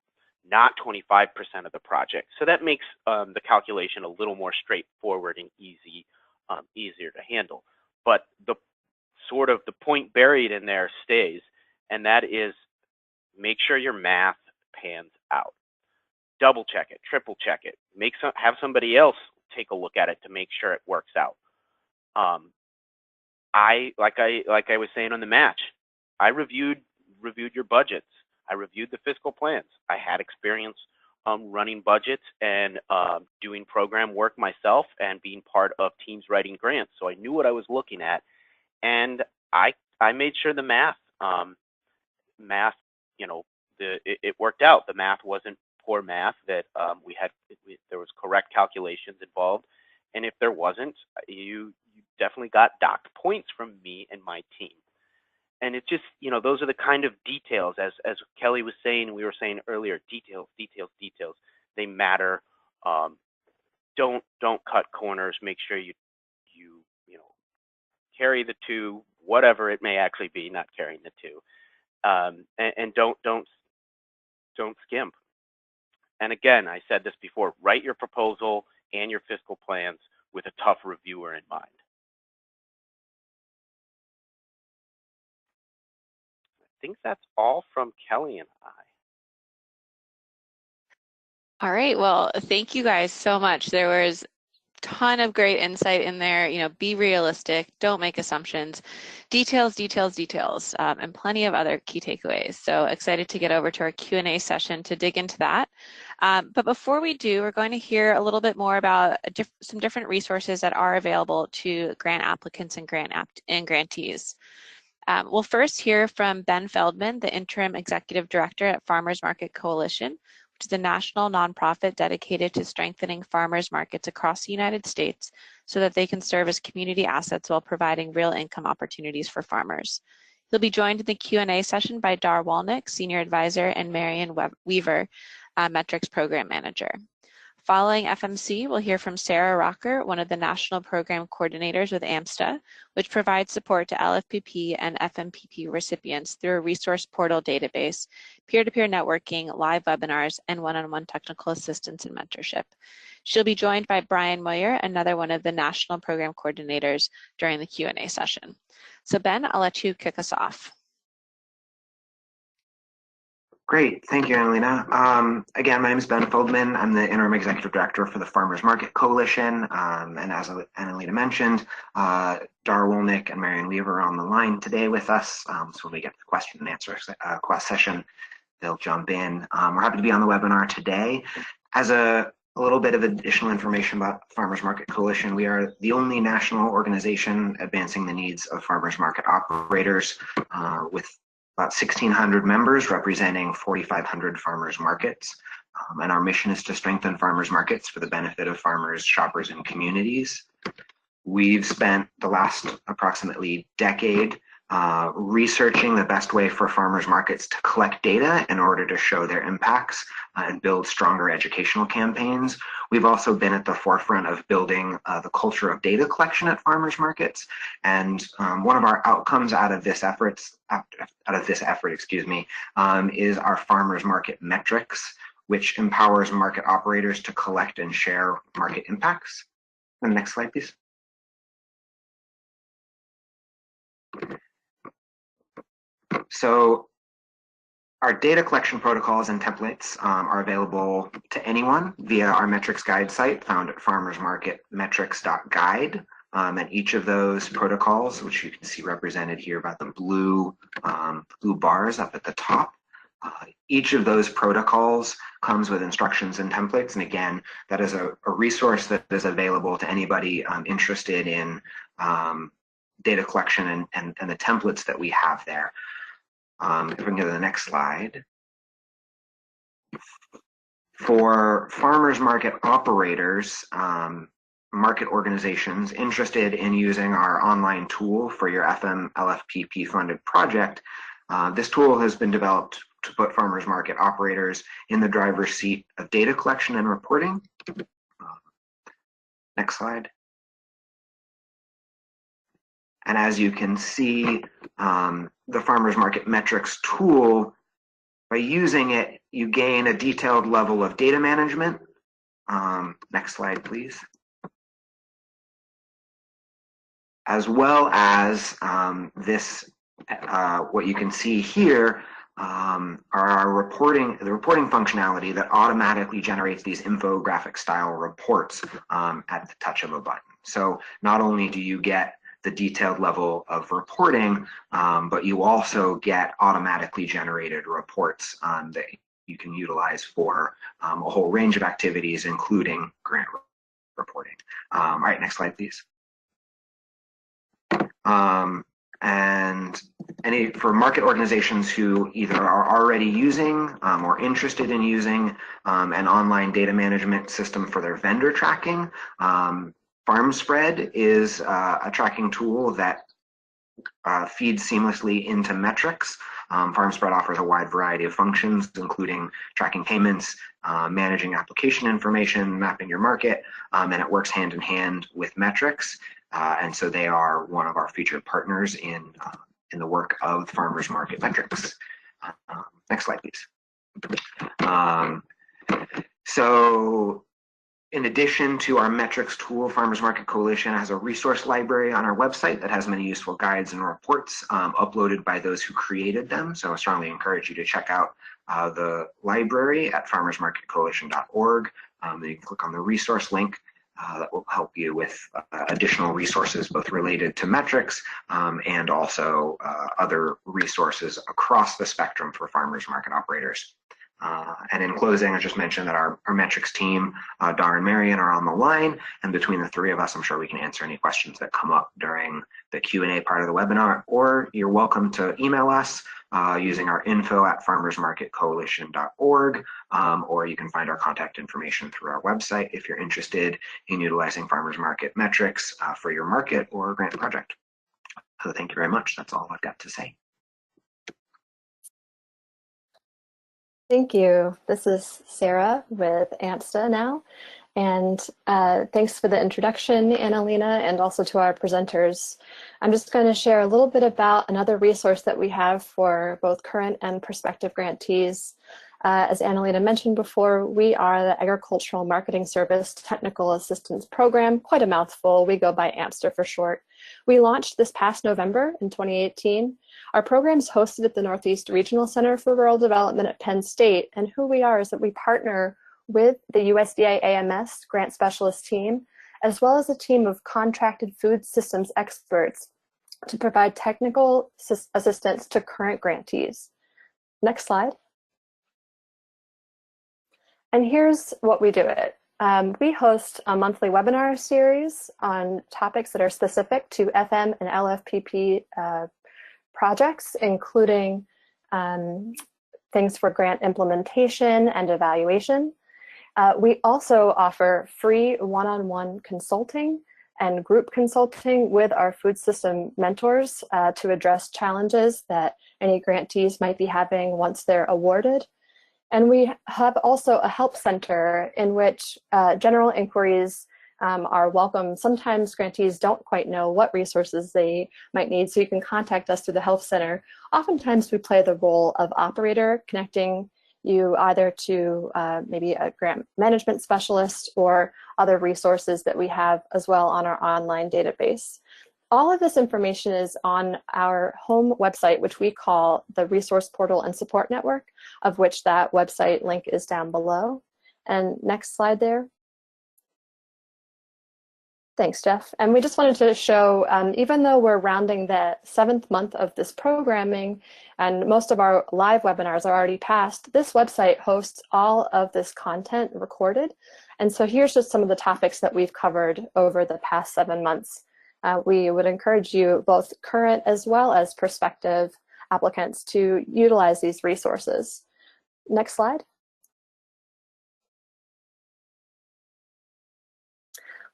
not 25% of the project. So that makes the calculation a little more straightforward and easier to handle. But the point buried in there stays, and that is make sure your math pans out. Double check it, triple check it. Have somebody else take a look at it to make sure it works out. Like I was saying on the match, I reviewed your budgets. I reviewed the fiscal plans. I had experience running budgets and doing program work myself and being part of teams writing grants. So I knew what I was looking at, and I made sure the math, it worked out. The math wasn't poor math. That there was correct calculations involved, and if there wasn't, you definitely got docked points from me and my team. And it's just, those are the kind of details, as Kelly was saying, we were saying earlier, details. They matter. Don't cut corners. Make sure you carry the two, whatever it may actually be, not carrying the two, and don't skimp. And again, I said this before: write your proposal and your fiscal plans with a tough reviewer in mind. I think that's all from Kelly and I. All right, well, thank you guys so much. There was a ton of great insight in there. Be realistic, don't make assumptions, details, and plenty of other key takeaways. So excited to get over to our Q&A session to dig into that. But before we do, we're going to hear a little bit more about some different resources that are available to grant applicants and grantees. We'll first hear from Ben Feldman, the Interim Executive Director at Farmers Market Coalition, which is a national nonprofit dedicated to strengthening farmers markets across the United States so that they can serve as community assets while providing real income opportunities for farmers. He'll be joined in the Q&A session by Dar Walnick, Senior Advisor, and Marion Weaver, Metrics Program Manager. Following FMC, we'll hear from Sarah Rocker, one of the National Program Coordinators with AMSTA, which provides support to LFPP and FMPP recipients through a resource portal database, peer-to-peer networking, live webinars, and one-on-one technical assistance and mentorship. She'll be joined by Brian Moyer, another one of the National Program Coordinators, during the Q&A session. So Ben, I'll let you kick us off. Great, thank you, Annalena. Again, my name is Ben Feldman. I'm the Interim Executive Director for the Farmers Market Coalition. And as Annalena mentioned, Dar Wolnick and Marion Weaver are on the line today with us. So when we get to the question and answer session, they'll jump in. We're happy to be on the webinar today. As a little bit of additional information about Farmers Market Coalition, we are the only national organization advancing the needs of farmers market operators with about 1,600 members representing 4,500 farmers markets. And our mission is to strengthen farmers markets for the benefit of farmers, shoppers, and communities. We've spent the last approximately decade researching the best way for farmers markets to collect data in order to show their impacts and build stronger educational campaigns. We've also been at the forefront of building the culture of data collection at farmers markets. And one of our outcomes out of this effort, is our farmers market metrics, which empowers market operators to collect and share market impacts. And next slide, please. So our data collection protocols and templates are available to anyone via our metrics guide site found at farmersmarketmetrics.guide. And each of those protocols, which you can see represented here by the blue bars up at the top, each of those protocols comes with instructions and templates. And again, that is a resource that is available to anybody interested in data collection and the templates that we have there. If we can go to the next slide. For farmers market operators, market organizations interested in using our online tool for your LFPP funded project, this tool has been developed to put farmers market operators in the driver's seat of data collection and reporting. Next slide. And as you can see, the farmers market metrics tool By using it, you gain a detailed level of data management. Next slide, please. As well as what you can see here are our the reporting functionality that automatically generates these infographic style reports at the touch of a button. So not only do you get the detailed level of reporting, but you also get automatically generated reports that you can utilize for a whole range of activities, including grant reporting. All right, next slide, please. And for market organizations who either are already using or interested in using an online data management system for their vendor tracking, FarmSpread is a tracking tool that feeds seamlessly into metrics. FarmSpread offers a wide variety of functions, including tracking payments, managing application information, mapping your market, and it works hand in hand with metrics. And so they are one of our featured partners in the work of farmers market metrics. Next slide, please. So in addition to our metrics tool, Farmers Market Coalition has a resource library on our website that has many useful guides and reports uploaded by those who created them. So I strongly encourage you to check out the library at farmersmarketcoalition.org. You can click on the resource link. That will help you with additional resources, both related to metrics and also other resources across the spectrum for farmers market operators. And in closing, I just mentioned that our metrics team, Dar and Marion, are on the line, and between the three of us, I'm sure we can answer any questions that come up during the Q&A part of the webinar, or you're welcome to email us using our info@farmersmarketcoalition.org, or you can find our contact information through our website if you're interested in utilizing farmers market metrics for your market or grant project. So thank you very much. That's all I've got to say. Thank you. This is Sarah with AMSTA now. And thanks for the introduction, Annalena, and also to our presenters. I'm just going to share a little bit about another resource that we have for both current and prospective grantees. As Annalena mentioned before, we are the Agricultural Marketing Service Technical Assistance Program, quite a mouthful. We go by AMSTA for short. We launched this past November in 2018. Our program is hosted at the Northeast Regional Center for Rural Development at Penn State, and who we are is that we partner with the USDA AMS Grant Specialist team, as well as a team of contracted food systems experts to provide technical assistance to current grantees. Next slide. And here's what we do it. We host a monthly webinar series on topics that are specific to FM and LFPP projects, including things for grant implementation and evaluation. We also offer free one-on-one consulting and group consulting with our food system mentors to address challenges that any grantees might be having once they're awarded. And we have also a help center in which general inquiries are welcome. Sometimes grantees don't quite know what resources they might need, so you can contact us through the Health Center. Oftentimes we play the role of operator, connecting you either to maybe a grant management specialist or other resources that we have as well on our online database. All of this information is on our home website, which we call the Resource Portal and Support Network, of which that website link is down below. And next slide there. Thanks, Jeff. And we just wanted to show, even though we're rounding the 7th month of this programming and most of our live webinars are already past, this website hosts all of this content recorded. And so here's just some of the topics that we've covered over the past 7 months. We would encourage you, both current as well as prospective applicants, to utilize these resources. Next slide.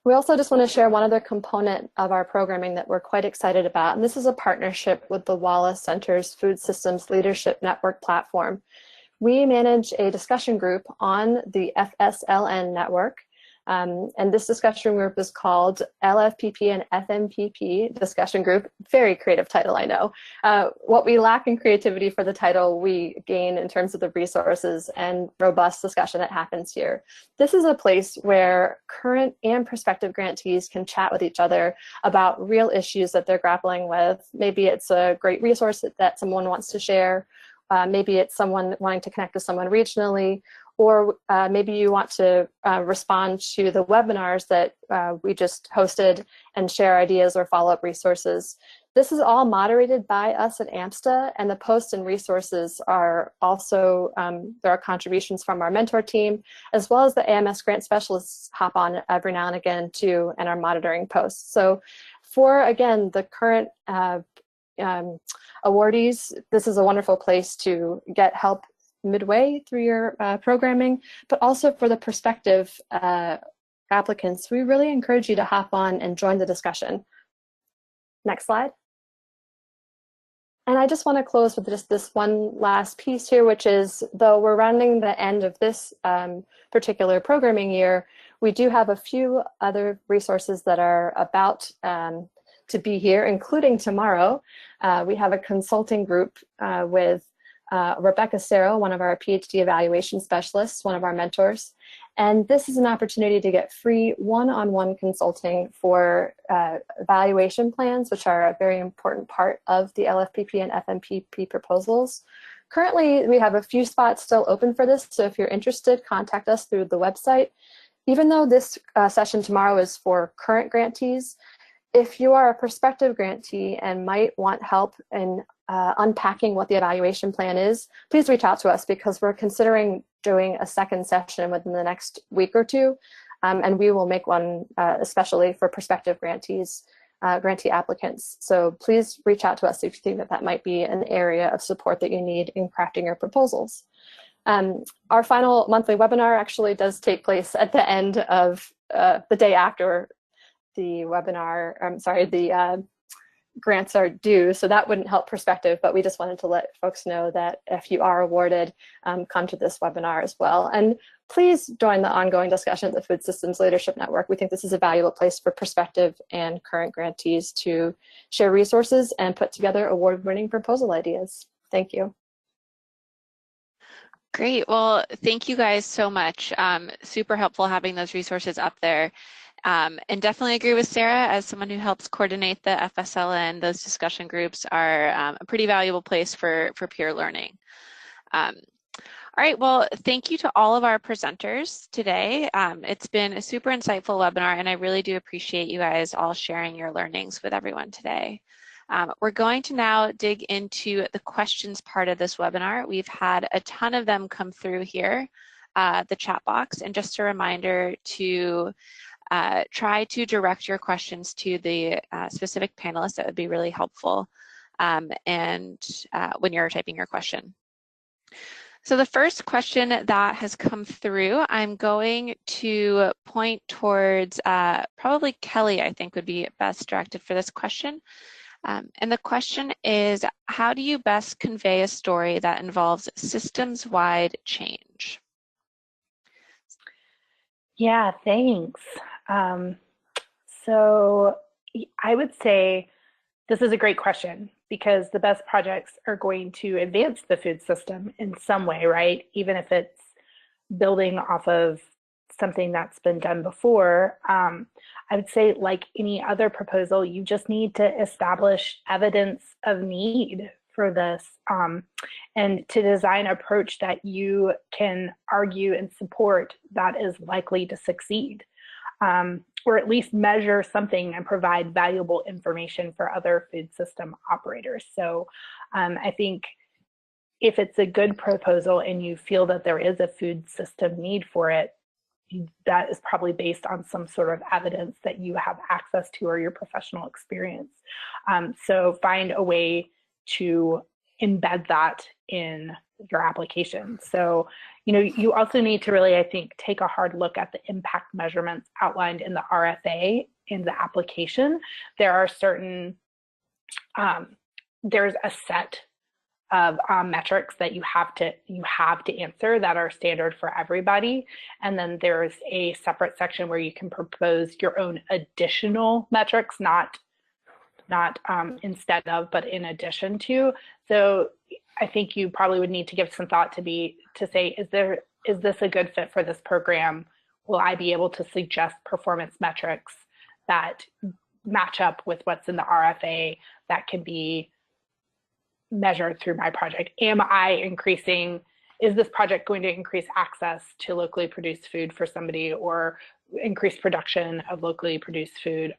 We also just want to share one other component of our programming that we're quite excited about, and this is a partnership with the Wallace Center's Food Systems Leadership Network platform. We manage a discussion group on the FSLN network And this discussion group is called LFPP and FMPP discussion group. Very creative title, I know. What we lack in creativity for the title, we gain in terms of the resources and robust discussion that happens here. This is a place where current and prospective grantees can chat with each other about real issues that they're grappling with. Maybe it's a great resource that someone wants to share. Maybe it's someone wanting to connect with someone regionally, or maybe you want to respond to the webinars that we just hosted and share ideas or follow-up resources. This is all moderated by us at AMSTA, and the posts and resources are also, there are contributions from our mentor team, as well as the AMS grant specialists hop on every now and again too, and are monitoring posts. So for, again, the current awardees, this is a wonderful place to get help midway through your programming, but also for the prospective applicants, we really encourage you to hop on and join the discussion. Next slide. And I just want to close with just this one last piece here, which is, though we're rounding the end of this particular programming year, we do have a few other resources that are about to be here, including tomorrow. We have a consulting group with Rebecca Serro, one of our PhD evaluation specialists, one of our mentors. And this is an opportunity to get free one-on-one consulting for evaluation plans, which are a very important part of the LFPP and FMPP proposals. Currently, we have a few spots still open for this, so if you're interested, contact us through the website. Even though this session tomorrow is for current grantees, if you are a prospective grantee and might want help in unpacking what the evaluation plan is, please reach out to us, because we're considering doing a second session within the next week or two, and we will make one especially for prospective grantees, grantee applicants. So please reach out to us if you think that that might be an area of support that you need in crafting your proposals. Our final monthly webinar actually does take place at the end of the day after the webinar, the grants are due, so that wouldn't help perspective, but we just wanted to let folks know that if you are awarded, come to this webinar as well. And please join the ongoing discussion at the Food Systems Leadership Network. We think this is a valuable place for prospective and current grantees to share resources and put together award-winning proposal ideas. Thank you. Great. Well, thank you guys so much. Super helpful having those resources up there. And definitely agree with Sarah, as someone who helps coordinate the FSLN, those discussion groups are a pretty valuable place for peer learning. All right, well, thank you to all of our presenters today. It's been a super insightful webinar, and I really do appreciate you guys all sharing your learnings with everyone today. We're going to now dig into the questions part of this webinar. We've had a ton of them come through here, the chat box, and just a reminder to try to direct your questions to the specific panelists. That would be really helpful when you're typing your question. So the first question that has come through, I'm going to point towards probably Kelly, I think would be best directed for this question. And the question is, how do you best convey a story that involves systems-wide change? Yeah, thanks. So I would say this is a great question, because the best projects are going to advance the food system in some way, right? Even if it's building off of something that's been done before. I would say, like any other proposal, you just need to establish evidence of need for this, and to design an approach that you can argue and support that is likely to succeed, or at least measure something and provide valuable information for other food system operators. So I think if it's a good proposal and you feel that there is a food system need for it, that is probably based on some sort of evidence that you have access to or your professional experience. So find a way to embed that in your application. So, you also need to really, I think, take a hard look at the impact measurements outlined in the RFA in the application. There are certain, there's a set of metrics that you have to answer that are standard for everybody. And then there's a separate section where you can propose your own additional metrics, not instead of, but in addition to. So I think you probably would need to give some thought to say, is this a good fit for this program? Will I be able to suggest performance metrics that match up with what's in the RFA that can be measured through my project? Is this project going to increase access to locally produced food for somebody, or increase production of locally produced food?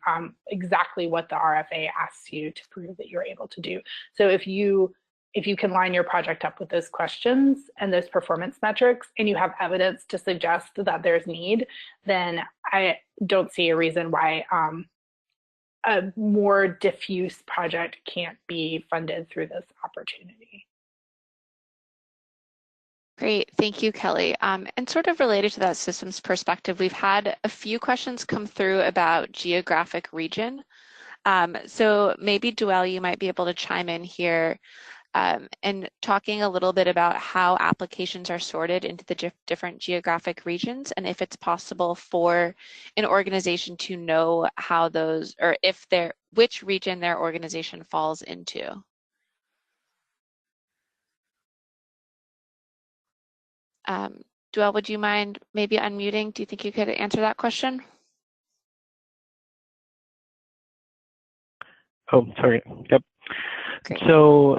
Exactly what the RFA asks you to prove that you're able to do. So if you can line your project up with those questions and those performance metrics, and you have evidence to suggest that there's need, then I don't see a reason why a more diffuse project can't be funded through this opportunity. Great, thank you, Kelly. And sort of related to that systems perspective, we've had a few questions come through about geographic region. So maybe Duell, you might be able to chime in here and talking a little bit about how applications are sorted into the different geographic regions, and if it's possible for an organization to know how those, or if which region their organization falls into. Duell, would you mind maybe unmuting? Do you think you could answer that question? Oh, sorry. Yep. Great. So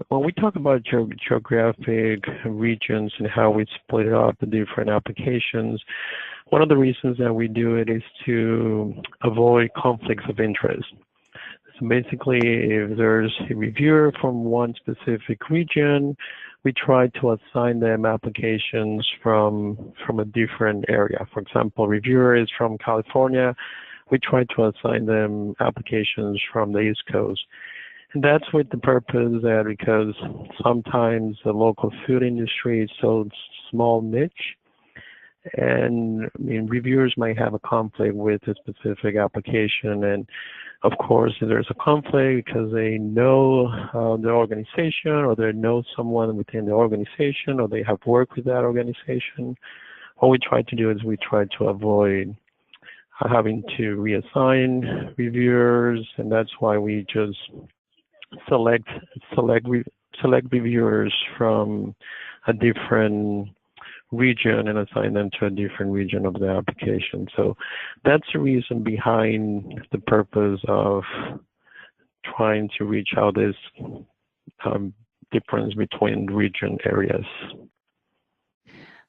when we talk about geographic regions and how we split up the different applications, one of the reasons that we do it is to avoid conflicts of interest. So basically, if there's a reviewer from one specific region, we try to assign them applications from a different area. For example, reviewer is from California, we try to assign them applications from the East Coast. And that's with the purpose that because sometimes the local food industry is so small niche, and I mean, reviewers might have a conflict with a specific application. And of course, if there's a conflict because they know the organization, or they know someone within the organization, or they have worked with that organization, what we try to do is we try to avoid having to reassign reviewers, and that's why we just select reviewers from a different region and assign them to a different region of the application. So that's the reason behind the purpose of trying to reach out this difference between region areas.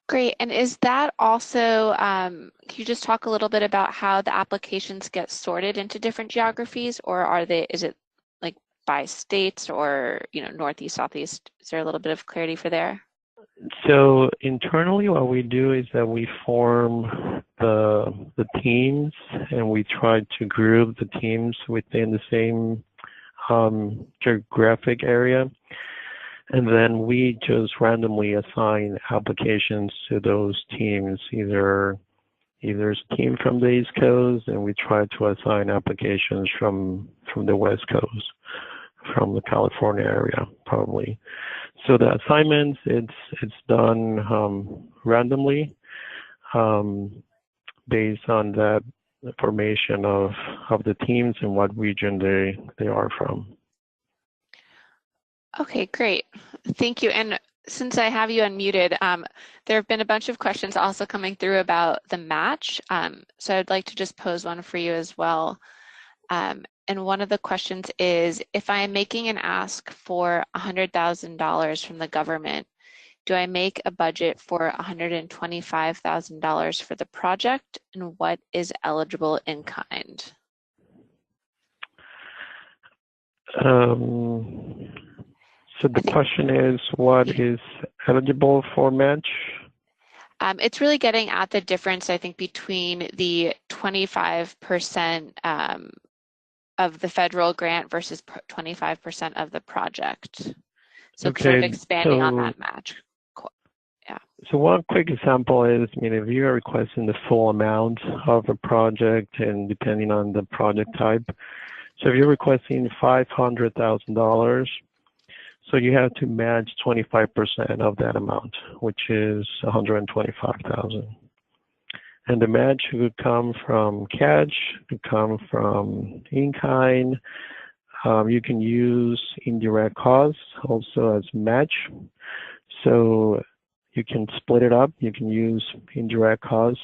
Great, and is that also, can you just talk a little bit about how the applications get sorted into different geographies, or is it like by states, or northeast, southeast? Is there a little bit of clarity for there? So internally, what we do is that we form the teams, and we try to group the teams within the same geographic area. And then we just randomly assign applications to those teams. Either a team from the East Coast, and we try to assign applications from the West Coast, from the California area, probably. So the assignments, it's done randomly based on that information of the teams and what region they are from. Okay, great. Thank you. And since I have you unmuted, there have been a bunch of questions also coming through about the match. So I'd like to just pose one for you as well. And one of the questions is, if I am making an ask for $100,000 from the government, do I make a budget for $125,000 for the project, and what is eligible in kind? So the question is, what is eligible for match? It's really getting at the difference, I think, between the 25% of the federal grant versus 25% of the project. So Okay, sort of expanding on that match. Yeah. So one quick example is, if you are requesting the full amount of a project, and depending on the project type, so if you're requesting $500,000, So you have to match 25% of that amount, which is 125,000. And the match could come from cash, could come from in-kind. You can use indirect costs also as match. So you can split it up. You can use indirect costs.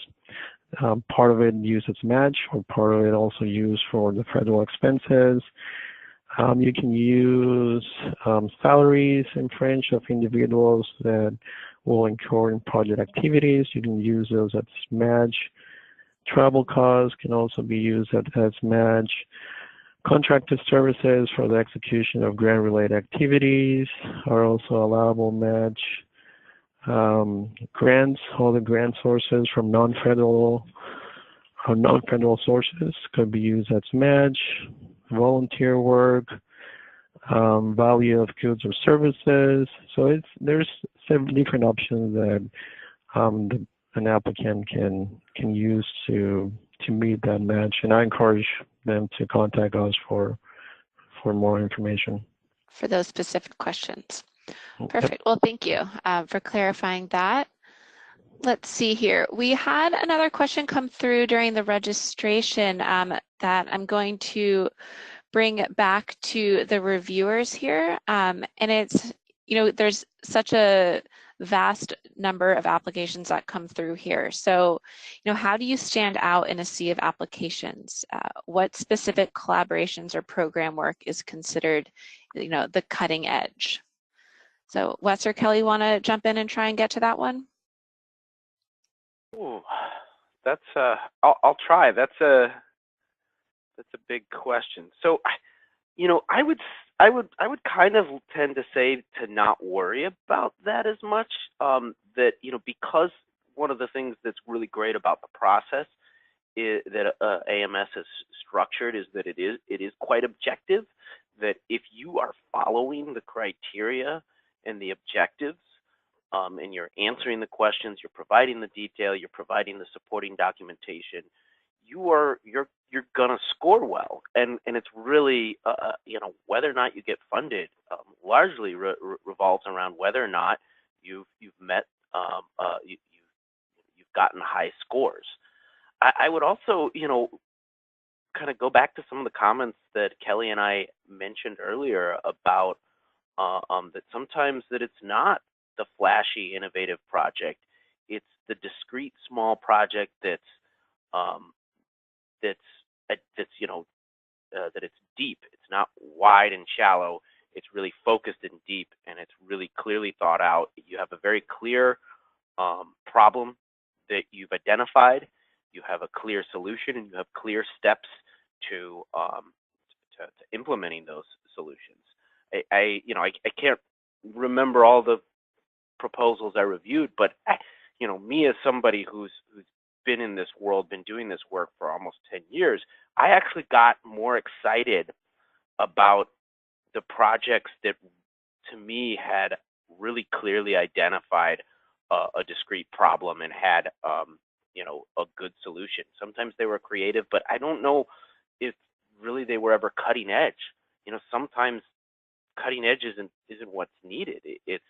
Part of it used as match, or part of it also used for the federal expenses. You can use salaries in French of individuals that will incur in project activities. You can use those as match. Travel costs can also be used as match. Contracted services for the execution of grant-related activities are also allowable match. Grants, all the grant sources from non-federal sources could be used as match. Volunteer work, value of goods or services. So there's several different options that an applicant can use to meet that match, and I encourage them to contact us for more information. For those specific questions. Okay. Perfect. Well, thank you for clarifying that. Let's see here. We had another question come through during the registration that I'm going to bring back to the reviewers here. And it's, there's such a vast number of applications that come through here. So, how do you stand out in a sea of applications? What specific collaborations or program work is considered, the cutting edge? So Wes or Kelly, want to jump in and try and get to that one? Ooh, that's I'll try. That's a big question. So, I would kind of tend to say to not worry about that as much. That because one of the things that's really great about the process is that AMS is structured is that it is quite objective. That if you are following the criteria and the objectives, and you're answering the questions, you're providing the detail, you're providing the supporting documentation, you're gonna score well, and it's really whether or not you get funded largely revolves around whether or not you've met you've gotten high scores. I would also kind of go back to some of the comments that Kelly and I mentioned earlier about that sometimes that it's not the flashy, innovative project. It's the discrete, small project that it's deep. It's not wide and shallow. It's really focused and deep, and it's really clearly thought out. You have a very clear problem that you've identified. You have a clear solution, and you have clear steps to implementing those solutions. I can't remember all the proposals I reviewed, but me as somebody who's been in this world, been doing this work for almost 10 years, I actually got more excited about the projects that to me had really clearly identified a discrete problem and had a good solution. Sometimes they were creative, but I don't know if really they were ever cutting edge. Sometimes cutting edge isn't what's needed. It's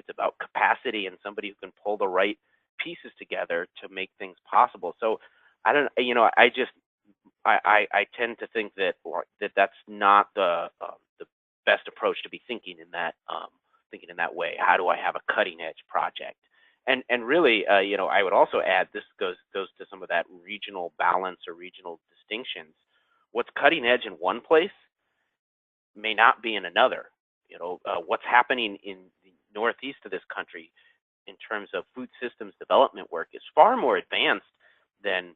about capacity and somebody who can pull the right pieces together to make things possible. So I don't, I tend to think that that's not the best approach to be thinking in that way. How do I have a cutting edge project? And really, I would also add, this goes to some of that regional balance or regional distinctions. What's cutting edge in one place may not be in another. What's happening in the northeast of this country in terms of food systems development work is far more advanced than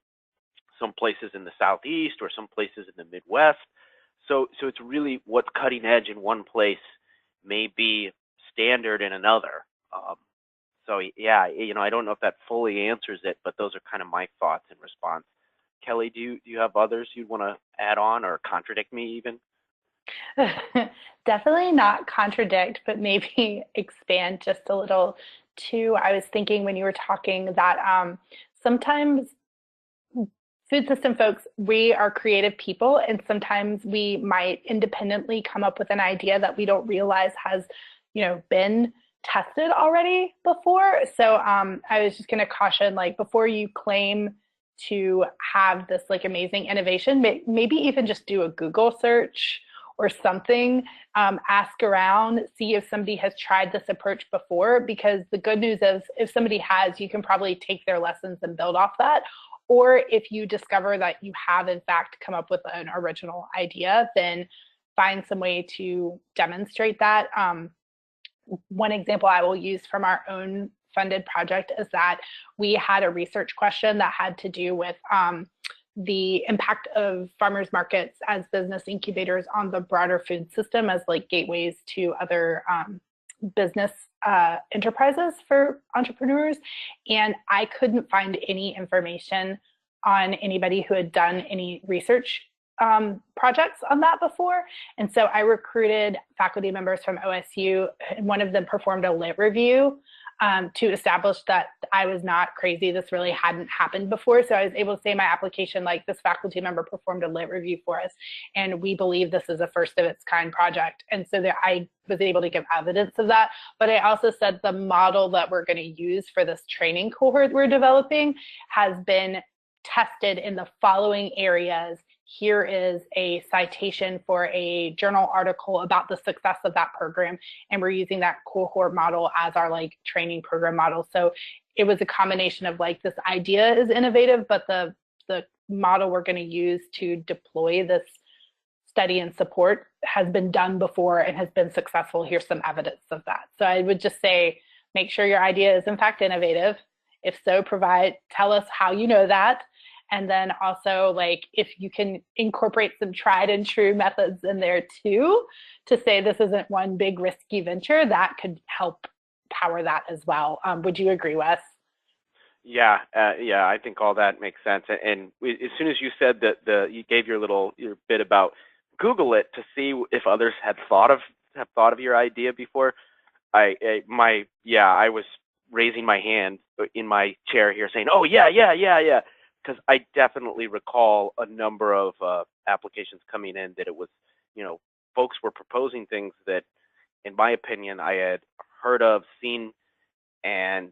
some places in the southeast or some places in the Midwest. So it's really what's cutting edge in one place may be standard in another. So yeah, I don't know if that fully answers it, but those are kind of my thoughts in response. Kelly, do you have others you'd want to add on or contradict me even? Definitely not contradict, but maybe expand just a little too. I was thinking when you were talking that sometimes food system folks, we are creative people, and sometimes we might independently come up with an idea that we don't realize has, been tested already before. So I was just going to caution, like, before you claim to have this like amazing innovation, maybe even just do a Google search or something, ask around, see if somebody has tried this approach before, because the good news is if somebody has, you can probably take their lessons and build off that. Or if you discover that you have in fact come up with an original idea, then find some way to demonstrate that. One example I will use from our own funded project is that we had a research question that had to do with the impact of farmers markets as business incubators on the broader food system as like gateways to other business enterprises for entrepreneurs. And I couldn't find any information on anybody who had done any research projects on that before. And so I recruited faculty members from OSU, and one of them performed a lit review to establish that I was not crazy. This really hadn't happened before. So I was able to say in my application, like, this faculty member performed a lit review for us, and we believe this is a first of its kind project. And so that I was able to give evidence of that. But I also said the model that we're going to use for this training cohort we're developing has been tested in the following areas. Here is a citation for a journal article about the success of that program. And we're using that cohort model as our like training program model. So it was a combination of like, this idea is innovative, but the model we're going to use to deploy this study and support has been done before and has been successful. Here's some evidence of that. So I would just say, make sure your idea is in fact innovative. If so, tell us how you know that. And then also, like, if you can incorporate some tried and true methods in there too, to say this isn't one big risky venture, that could help power that as well. Would you agree, Wes? Yeah, I think all that makes sense. And as soon as you said that you gave your bit about Google it to see if others had thought of your idea before, I was raising my hand in my chair here saying, oh yeah. Because I definitely recall a number of applications coming in that it was, folks were proposing things that, in my opinion, I had heard of, seen, and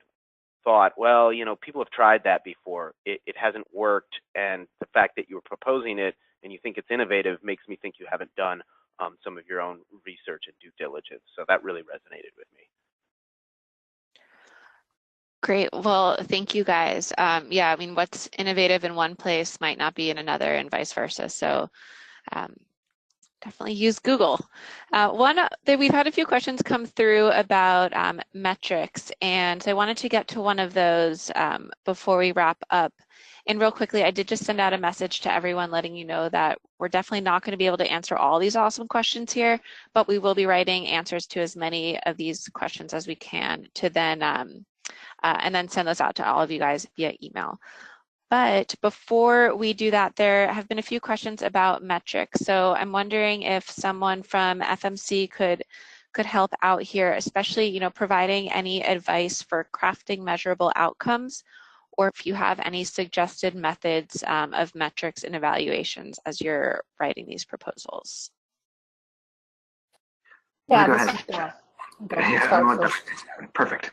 thought, well, people have tried that before. It hasn't worked. And the fact that you were proposing it and you think it's innovative makes me think you haven't done some of your own research and due diligence. So that really resonated with me. Great. Well, thank you guys. Yeah, I mean, what's innovative in one place might not be in another and vice versa. So definitely use Google. We've had a few questions come through about metrics, and so I wanted to get to one of those before we wrap up. And real quickly, I did just send out a message to everyone letting you know that we're definitely not going to be able to answer all these awesome questions here, but we will be writing answers to as many of these questions as we can to then and then send those out to all of you guys via email. But before we do that, there have been a few questions about metrics. So I'm wondering if someone from FMC could help out here, especially, providing any advice for crafting measurable outcomes, or if you have any suggested methods of metrics and evaluations as you're writing these proposals. Yeah, go ahead. Perfect.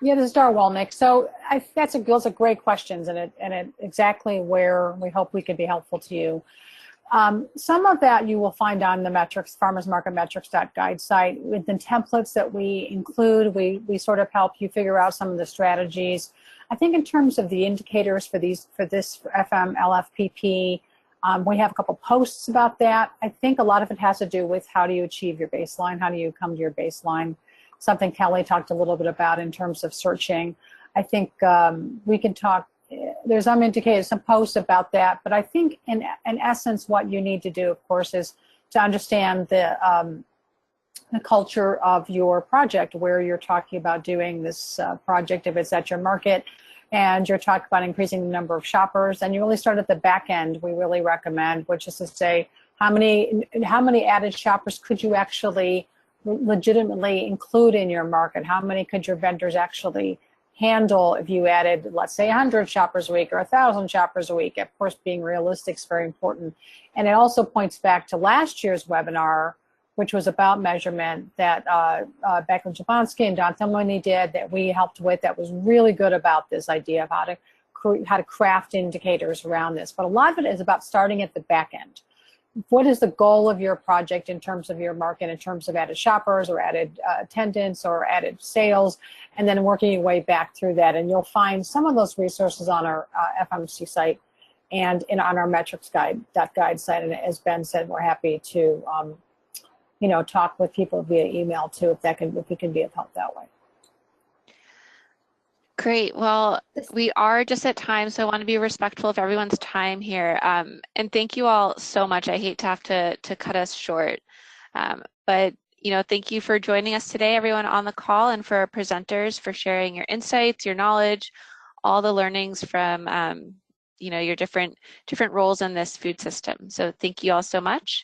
Yeah, this is Dar Welnick. So those are great questions, and it exactly where we hope we can be helpful to you. Some of that you will find on the metrics, farmersmarketmetrics.guide site. With the templates that we include, we sort of help you figure out some of the strategies. I think in terms of the indicators for this FM LFPP, we have a couple posts about that. I think a lot of it has to do with how do you achieve your baseline, how do you come to your baseline. Something Kelly talked a little bit about in terms of searching. I think we can talk, there's some indicators, some posts about that, but I think in essence what you need to do, of course, is to understand the culture of your project, where you're talking about doing this project, if it's at your market, and you're talking about increasing the number of shoppers, and you really start at the back end, we really recommend, which is to say, how many added shoppers could you actually legitimately include in your market? How many could your vendors actually handle if you added, let's say, 100 shoppers a week or 1,000 shoppers a week. Of course, being realistic is very important. And it also points back to last year's webinar, which was about measurement that Becklin Jablonski and Don Thumlini did, that we helped with, that was really good about this idea of how to craft indicators around this. But a lot of it is about starting at the back end. What is the goal of your project in terms of your market, in terms of added shoppers or added attendance or added sales, and then working your way back through that. And you'll find some of those resources on our FMC site and on our metrics guide site. And as Ben said, we're happy to talk with people via email too, if we can be of help that way. Great. Well, we are just at time, so I want to be respectful of everyone's time here. And thank you all so much. I hate to have to cut us short. But thank you for joining us today, everyone on the call, and for our presenters for sharing your insights, your knowledge, all the learnings from your different roles in this food system. So thank you all so much.